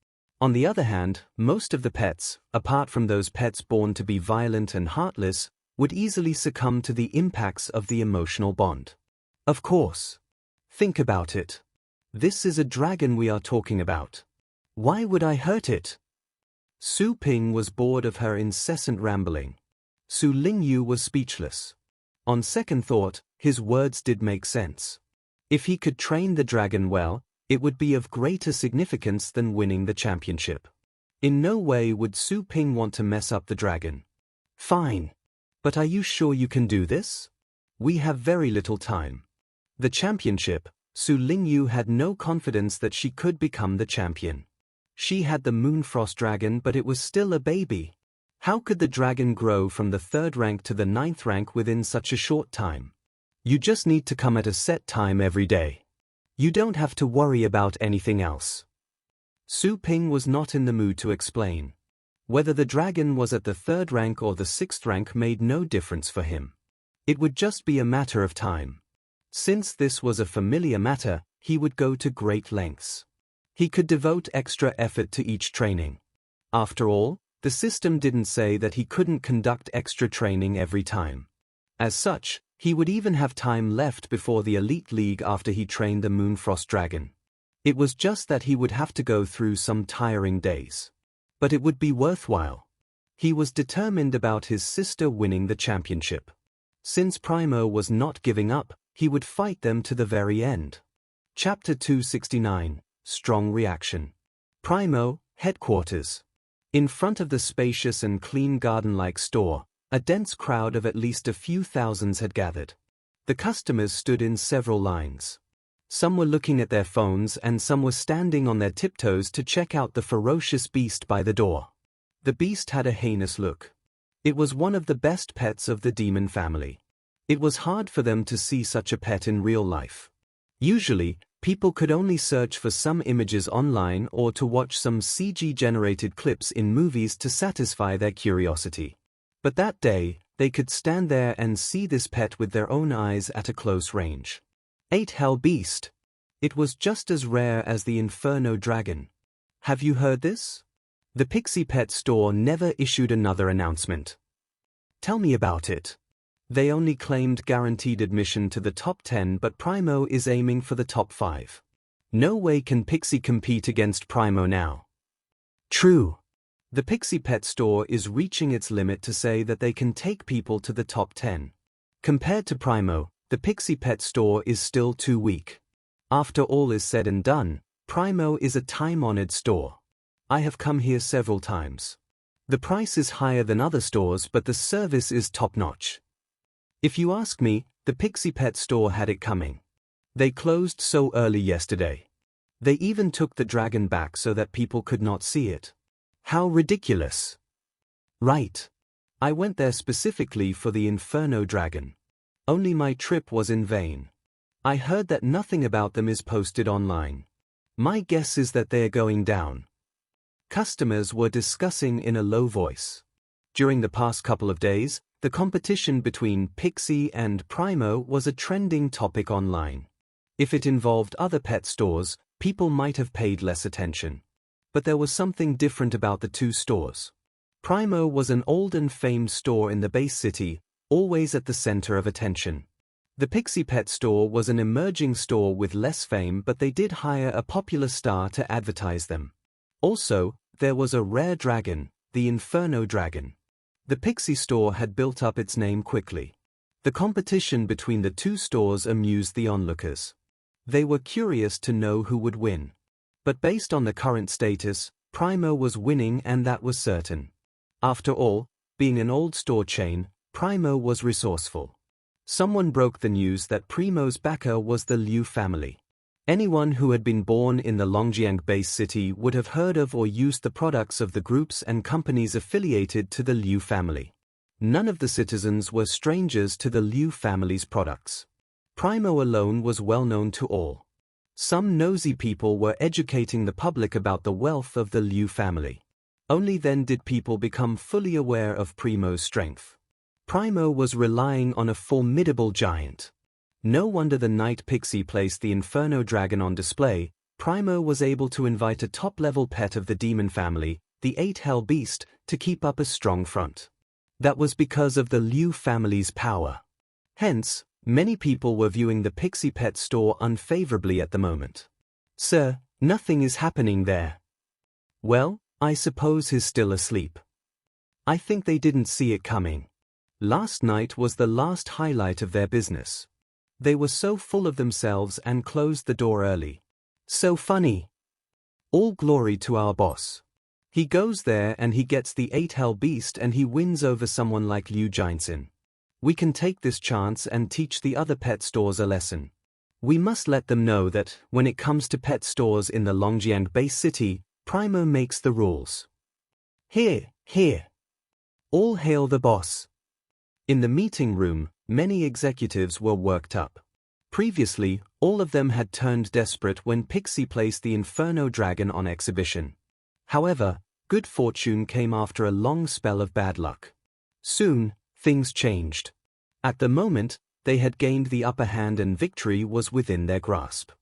On the other hand, most of the pets, apart from those pets born to be violent and heartless, would easily succumb to the impacts of the emotional bond. Of course. Think about it. This is a dragon we are talking about. Why would I hurt it? Su Ping was bored of her incessant rambling. Su Lingyu was speechless. On second thought, his words did make sense. If he could train the dragon well, it would be of greater significance than winning the championship. In no way would Su Ping want to mess up the dragon. Fine. But are you sure you can do this? We have very little time. The championship, Su Lingyu had no confidence that she could become the champion. She had the Moonfrost dragon, but it was still a baby. How could the dragon grow from the 3rd rank to the 9th rank within such a short time? You just need to come at a set time every day. You don't have to worry about anything else. Su Ping was not in the mood to explain. Whether the dragon was at the 3rd rank or the 6th rank made no difference for him. It would just be a matter of time. Since this was a familiar matter, he would go to great lengths. He could devote extra effort to each training. After all, the system didn't say that he couldn't conduct extra training every time. As such, he would even have time left before the Elite League after he trained the Moonfrost dragon. It was just that he would have to go through some tiring days. But it would be worthwhile. He was determined about his sister winning the championship. Since Primo was not giving up, he would fight them to the very end. Chapter 269, Strong Reaction. Primo, Headquarters. In front of the spacious and clean garden-like store, a dense crowd of at least a few thousands had gathered. The customers stood in several lines. Some were looking at their phones and some were standing on their tiptoes to check out the ferocious beast by the door. The beast had a heinous look. It was one of the best pets of the demon family. It was hard for them to see such a pet in real life. Usually, People could only search for some images online or to watch some CG-generated clips in movies to satisfy their curiosity. But that day, they could stand there and see this pet with their own eyes at a close range. 8 Hell Beast. It was just as rare as the Inferno Dragon. Have you heard this? The Pixie Pet store never issued another announcement. Tell me about it. They only claimed guaranteed admission to the top 10, but Primo is aiming for the top 5. No way can Pixie compete against Primo now. True. The Pixie Pet store is reaching its limit to say that they can take people to the top 10. Compared to Primo, the Pixie Pet store is still too weak. After all is said and done, Primo is a time-honored store. I have come here several times. The price is higher than other stores, but the service is top-notch. If you ask me, the Pixie Pet store had it coming. They closed so early yesterday. They even took the dragon back so that people could not see it. How ridiculous. Right. I went there specifically for the Inferno Dragon. Only my trip was in vain. I heard that nothing about them is posted online. My guess is that they are going down. Customers were discussing in a low voice. During the past couple of days, the competition between Pixie and Primo was a trending topic online. If it involved other pet stores, people might have paid less attention. But there was something different about the two stores. Primo was an old and famed store in the base city, always at the center of attention. The Pixie Pet store was an emerging store with less fame, but they did hire a popular star to advertise them. Also, there was a rare dragon, the Inferno Dragon. The Pixie store had built up its name quickly. The competition between the two stores amused the onlookers. They were curious to know who would win. But based on the current status, Primo was winning, and that was certain. After all, being an old store chain, Primo was resourceful. Someone broke the news that Primo's backer was the Liu family. Anyone who had been born in the Longjiang base city would have heard of or used the products of the groups and companies affiliated to the Liu family. None of the citizens were strangers to the Liu family's products. Primo alone was well known to all. Some nosy people were educating the public about the wealth of the Liu family. Only then did people become fully aware of Primo's strength. Primo was relying on a formidable giant. No wonder the Night Pixie placed the Inferno Dragon on display. Primo was able to invite a top-level pet of the demon family, the 8 Hell Beast, to keep up a strong front. That was because of the Liu family's power. Hence, many people were viewing the Pixie Pet store unfavorably at the moment. Sir, nothing is happening there. Well, I suppose he's still asleep. I think they didn't see it coming. Last night was the last highlight of their business. They were so full of themselves and closed the door early. So funny. All glory to our boss. He goes there and he gets the 8 Hell Beast and he wins over someone like Liu Jianxin. We can take this chance and teach the other pet stores a lesson. We must let them know that, when it comes to pet stores in the Longjiang base city, Primo makes the rules. Here, here. All hail the boss. In the meeting room, many executives were worked up. Previously, all of them had turned desperate when Pixie placed the Inferno Dragon on exhibition. However, good fortune came after a long spell of bad luck. Soon, things changed. At the moment, they had gained the upper hand and victory was within their grasp.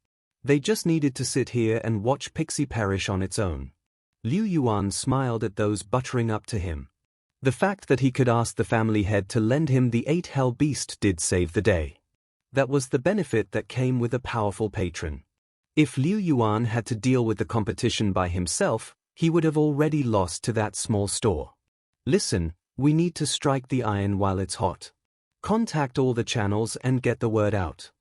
They just needed to sit here and watch Pixie perish on its own. Liu Yuan smiled at those buttering up to him. The fact that he could ask the family head to lend him the 8 Hell Beast did save the day. That was the benefit that came with a powerful patron. If Liu Yuan had to deal with the competition by himself, he would have already lost to that small store. Listen, we need to strike the iron while it's hot. Contact all the channels and get the word out.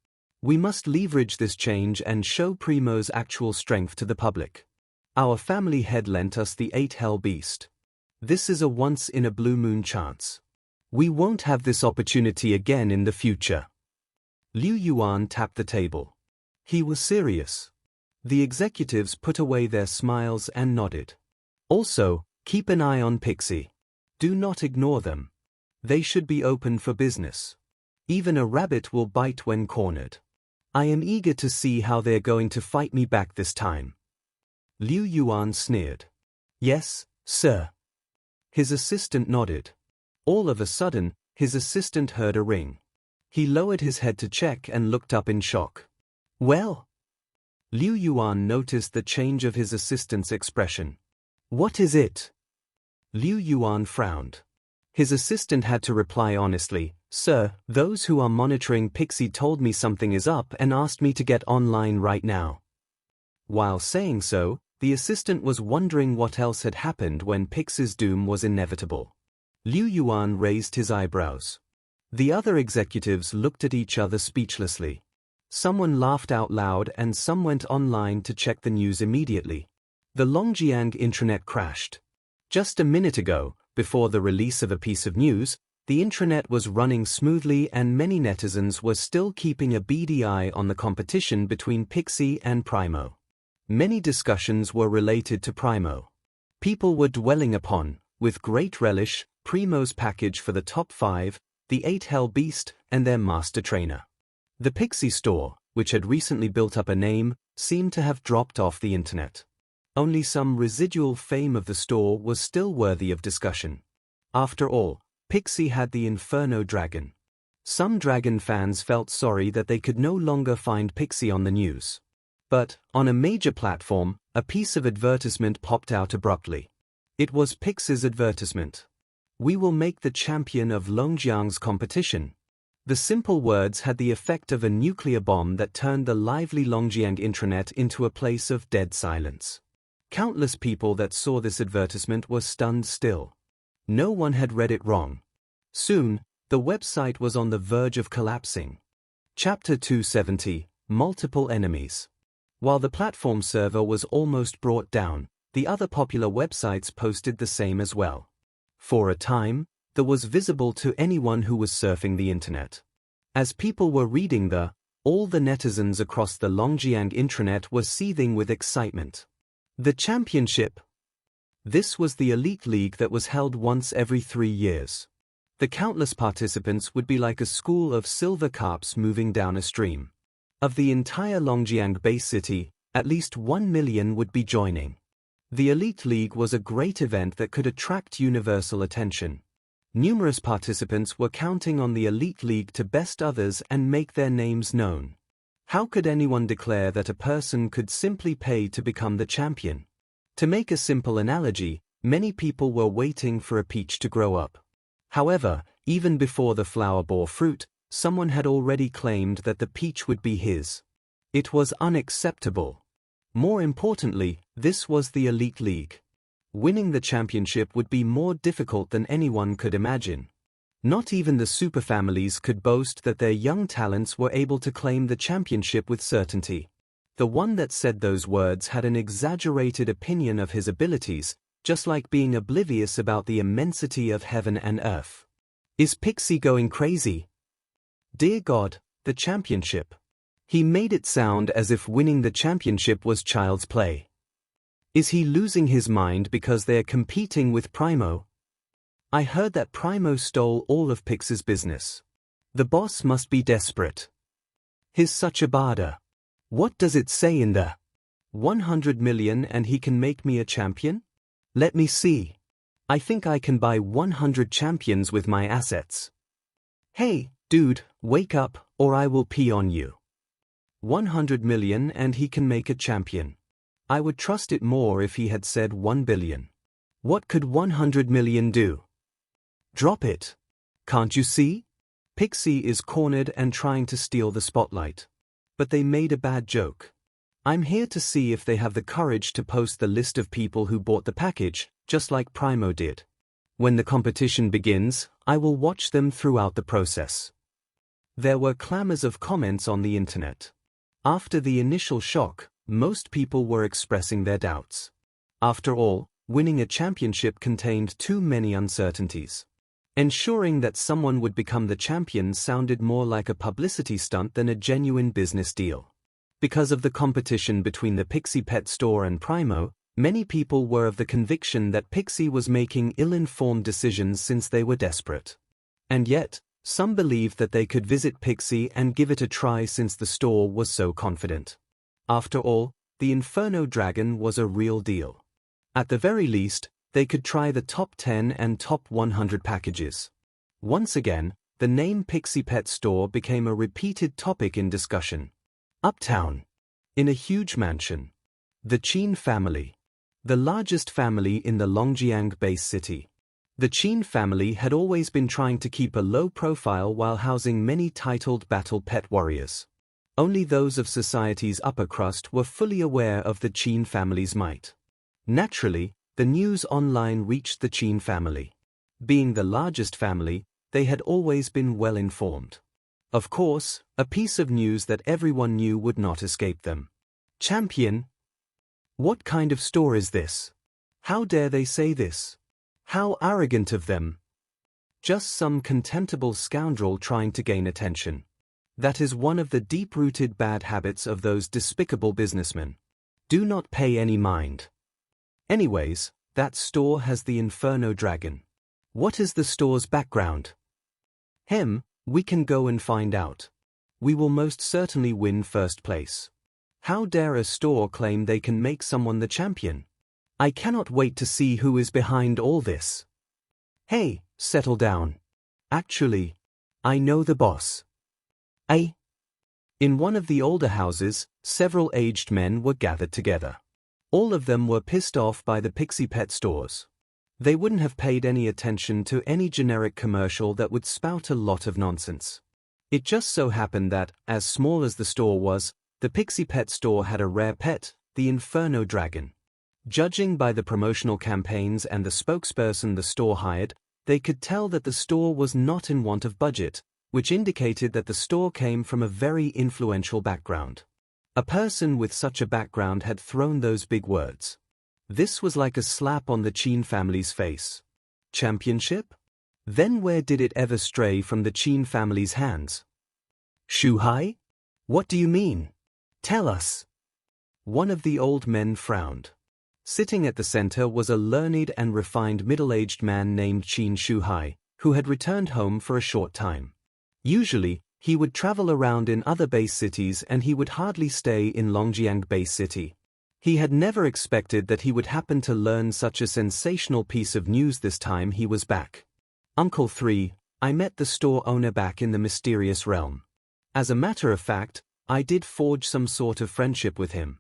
We must leverage this change and show Primo's actual strength to the public. Our family head lent us the 8 Hell Beast. This is a once-in-a-blue-moon chance. We won't have this opportunity again in the future. Liu Yuan tapped the table. He was serious. The executives put away their smiles and nodded. Also, keep an eye on Pixie. Do not ignore them. They should be open for business. Even a rabbit will bite when cornered. I am eager to see how they're going to fight me back this time. Liu Yuan sneered. Yes, sir. His assistant nodded. All of a sudden, his assistant heard a ring. He lowered his head to check and looked up in shock. Well? Liu Yuan noticed the change of his assistant's expression. What is it? Liu Yuan frowned. His assistant had to reply honestly, Sir, those who are monitoring Pixie told me something is up and asked me to get online right now. While saying so, the assistant was wondering what else had happened when Pixie's doom was inevitable. Liu Yuan raised his eyebrows. The other executives looked at each other speechlessly. Someone laughed out loud and some went online to check the news immediately. The Longjiang intranet crashed. Just a minute ago, before the release of a piece of news, the intranet was running smoothly and many netizens were still keeping a beady eye on the competition between Pixie and Primo. Many discussions were related to Primo. People were dwelling upon, with great relish, Primo's package for the top 5, the 8 Hell Beast, and their master trainer. The Pixie store, which had recently built up a name, seemed to have dropped off the internet. Only some residual fame of the store was still worthy of discussion. After all, Pixie had the Inferno Dragon. Some Dragon fans felt sorry that they could no longer find Pixie on the news. But, on a major platform, a piece of advertisement popped out abruptly. It was Pixie's advertisement. We will make the champion of Longjiang's competition. The simple words had the effect of a nuclear bomb that turned the lively Longjiang intranet into a place of dead silence. Countless people that saw this advertisement were stunned still. No one had read it wrong. Soon, the website was on the verge of collapsing. Chapter 270, Multiple Enemies. While the platform server was almost brought down, the other popular websites posted the same as well. For a time, that was visible to anyone who was surfing the internet. As people were reading all the netizens across the Longjiang intranet were seething with excitement. The championship. This was the elite league that was held once every 3 years. The countless participants would be like a school of silver carps moving down a stream. Of the entire Longjiang base city, at least 1 million would be joining. The elite league was a great event that could attract universal attention. Numerous participants were counting on the elite league to best others and make their names known. How could anyone declare that a person could simply pay to become the champion? To make a simple analogy, many people were waiting for a peach to grow up. However, even before the flower bore fruit, someone had already claimed that the peach would be his. It was unacceptable. More importantly, this was the elite league. Winning the championship would be more difficult than anyone could imagine. Not even the superfamilies could boast that their young talents were able to claim the championship with certainty. The one that said those words had an exaggerated opinion of his abilities, just like being oblivious about the immensity of heaven and earth. Is Pixie going crazy? Dear God, the championship. He made it sound as if winning the championship was child's play. Is he losing his mind because they're competing with Primo? I heard that Primo stole all of Pixie's business. The boss must be desperate. He's such a bada. What does it say in the 100 million and he can make me a champion? Let me see. I think I can buy 100 champions with my assets. Hey, dude, wake up, or I will pee on you. 100 million and he can make a champion. I would trust it more if he had said 1 billion. What could 100 million do? Drop it. Can't you see? Pixie is cornered and trying to steal the spotlight. But they made a bad joke. I'm here to see if they have the courage to post the list of people who bought the package, just like Primo did. When the competition begins, I will watch them throughout the process. There were clamors of comments on the internet. After the initial shock, most people were expressing their doubts. After all, winning a championship contained too many uncertainties. Ensuring that someone would become the champion sounded more like a publicity stunt than a genuine business deal. Because of the competition between the Pixie Pet Store and Primo, many people were of the conviction that Pixie was making ill-informed decisions since they were desperate. And yet, Some believed that they could visit Pixie and give it a try since the store was so confident. After all, the Inferno Dragon was a real deal. At the very least, they could try the top 10 and top 100 packages. Once again, the name Pixie Pet Store became a repeated topic in discussion. Uptown. In a huge mansion. The Qin family. The largest family in the Longjiang base city. The Qin family had always been trying to keep a low profile while housing many titled battle pet warriors. Only those of society's upper crust were fully aware of the Qin family's might. Naturally, the news online reached the Qin family. Being the largest family, they had always been well informed. Of course, a piece of news that everyone knew would not escape them. Champion? What kind of store is this? How dare they say this? How arrogant of them. Just some contemptible scoundrel trying to gain attention. That is one of the deep-rooted bad habits of those despicable businessmen. Do not pay any mind. Anyways, that store has the Inferno Dragon. What is the store's background? We can go and find out. We will most certainly win first place. How dare a store claim they can make someone the champion? I cannot wait to see who is behind all this. Hey, settle down. Actually, I know the boss. In one of the older houses, several aged men were gathered together. All of them were pissed off by the Pixie Pet stores. They wouldn't have paid any attention to any generic commercial that would spout a lot of nonsense. It just so happened that, as small as the store was, the Pixie Pet store had a rare pet, the Inferno Dragon. Judging by the promotional campaigns and the spokesperson the store hired, they could tell that the store was not in want of budget, which indicated that the store came from a very influential background. A person with such a background had thrown those big words. This was like a slap on the Qin family's face. Championship? Then where did it ever stray from the Qin family's hands? Shuhai? What do you mean? Tell us. One of the old men frowned. Sitting at the center was a learned and refined middle-aged man named Qin Shuhai, who had returned home for a short time. Usually, he would travel around in other base cities and he would hardly stay in Longjiang base city. He had never expected that he would happen to learn such a sensational piece of news this time he was back. Uncle 3, I met the store owner back in the mysterious realm. As a matter of fact, I did forge some sort of friendship with him.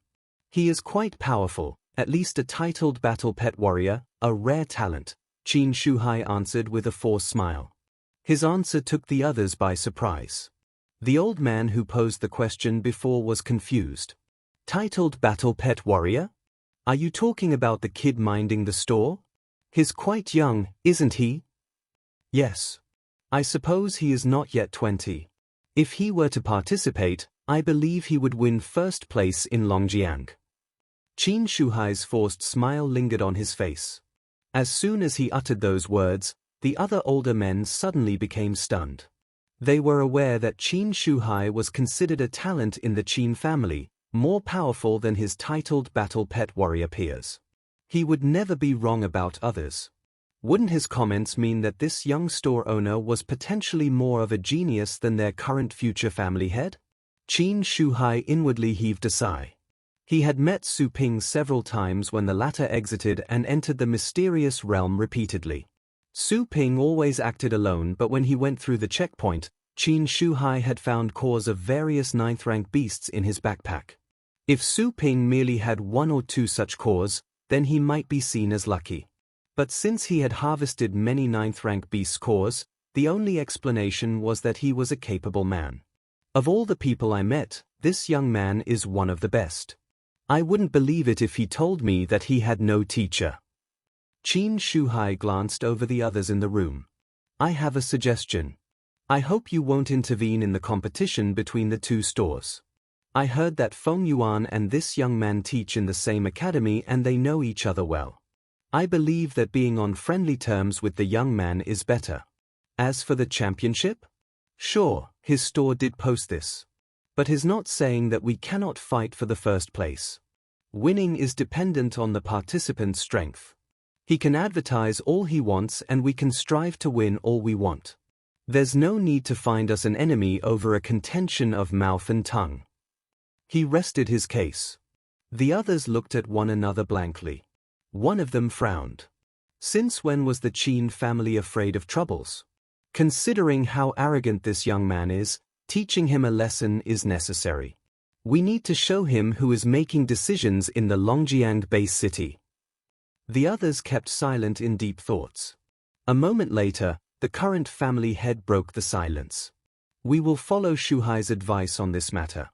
He is quite powerful, at least a titled battle pet warrior, a rare talent, Qin Shuhai answered with a forced smile. His answer took the others by surprise. The old man who posed the question before was confused. Titled battle pet warrior? Are you talking about the kid minding the store? He's quite young, isn't he? Yes. I suppose he is not yet 20. If he were to participate, I believe he would win first place in Longjiang. Qin Shuhai's forced smile lingered on his face. As soon as he uttered those words, the other older men suddenly became stunned. They were aware that Qin Shuhai was considered a talent in the Qin family, more powerful than his titled battle pet warrior peers. He would never be wrong about others. Wouldn't his comments mean that this young store owner was potentially more of a genius than their current future family head? Qin Shuhai inwardly heaved a sigh. He had met Su Ping several times when the latter exited and entered the mysterious realm repeatedly. Su Ping always acted alone, but when he went through the checkpoint, Qin Shuhai had found cores of various 9th-rank beasts in his backpack. If Su Ping merely had 1 or 2 such cores, then he might be seen as lucky. But since he had harvested many 9th-rank beast cores, the only explanation was that he was a capable man. Of all the people I met, this young man is one of the best. I wouldn't believe it if he told me that he had no teacher. Qin Shuhai glanced over the others in the room. I have a suggestion. I hope you won't intervene in the competition between the two stores. I heard that Feng Yuan and this young man teach in the same academy and they know each other well. I believe that being on friendly terms with the young man is better. As for the championship? Sure, his store did post this. But he's not saying that we cannot fight for the first place. Winning is dependent on the participant's strength. He can advertise all he wants and we can strive to win all we want. There's no need to find us an enemy over a contention of mouth and tongue. He rested his case. The others looked at one another blankly. One of them frowned. Since when was the Qin family afraid of troubles? Considering how arrogant this young man is, teaching him a lesson is necessary. We need to show him who is making decisions in the Longjiang base city. The others kept silent in deep thoughts. A moment later, the current family head broke the silence. We will follow Shuhai's advice on this matter.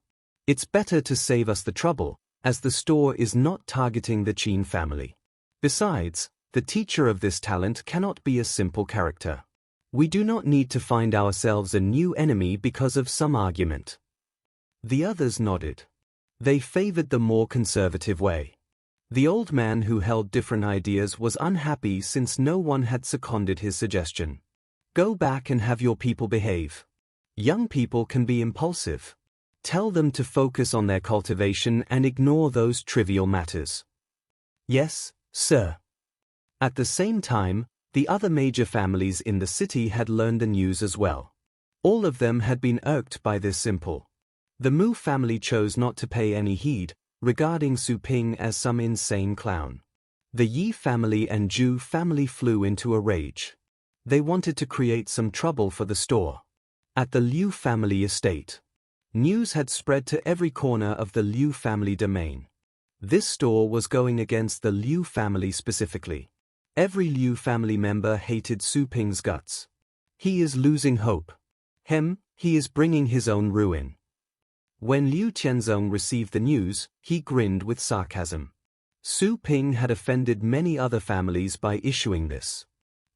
It's better to save us the trouble, as the store is not targeting the Qin family. Besides, the teacher of this talent cannot be a simple character. We do not need to find ourselves a new enemy because of some argument. The others nodded. They favored the more conservative way. The old man who held different ideas was unhappy since no one had seconded his suggestion. Go back and have your people behave. Young people can be impulsive. Tell them to focus on their cultivation and ignore those trivial matters. Yes, sir. At the same time, the other major families in the city had learned the news as well. All of them had been irked by this simple. The Mu family chose not to pay any heed, regarding Su Ping as some insane clown. The Yi family and Zhou family flew into a rage. They wanted to create some trouble for the store. At the Liu family estate, news had spread to every corner of the Liu family domain. This store was going against the Liu family specifically. Every Liu family member hated Su Ping's guts. He is losing hope. He is bringing his own ruin. When Liu Tianzong received the news, he grinned with sarcasm. Su Ping had offended many other families by issuing this.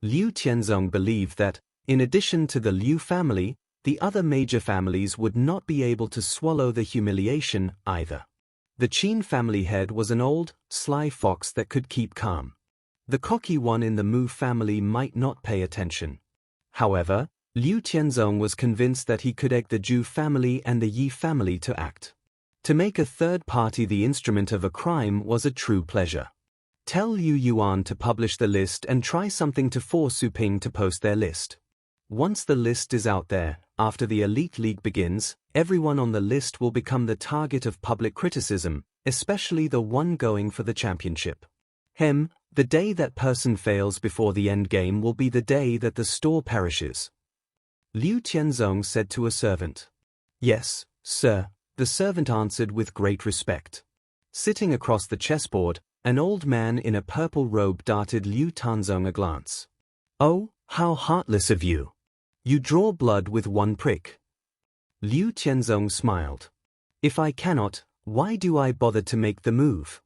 Liu Tianzong believed that, in addition to the Liu family, the other major families would not be able to swallow the humiliation either. The Qin family head was an old, sly fox that could keep calm. The cocky one in the Mu family might not pay attention. However, Liu Tianzong was convinced that he could egg the Zhou family and the Yi family to act. To make a third party the instrument of a crime was a true pleasure. Tell Liu Yuan to publish the list and try something to force Su Ping to post their list. Once the list is out there, after the Elite League begins, everyone on the list will become the target of public criticism, especially the one going for the championship. The day that person fails before the end game will be the day that the store perishes. Liu Tianzong said to a servant. Yes, sir, the servant answered with great respect. Sitting across the chessboard, an old man in a purple robe darted Liu Tianzong a glance. Oh, how heartless of you! You draw blood with one prick. Liu Tianzong smiled. If I cannot, why do I bother to make the move?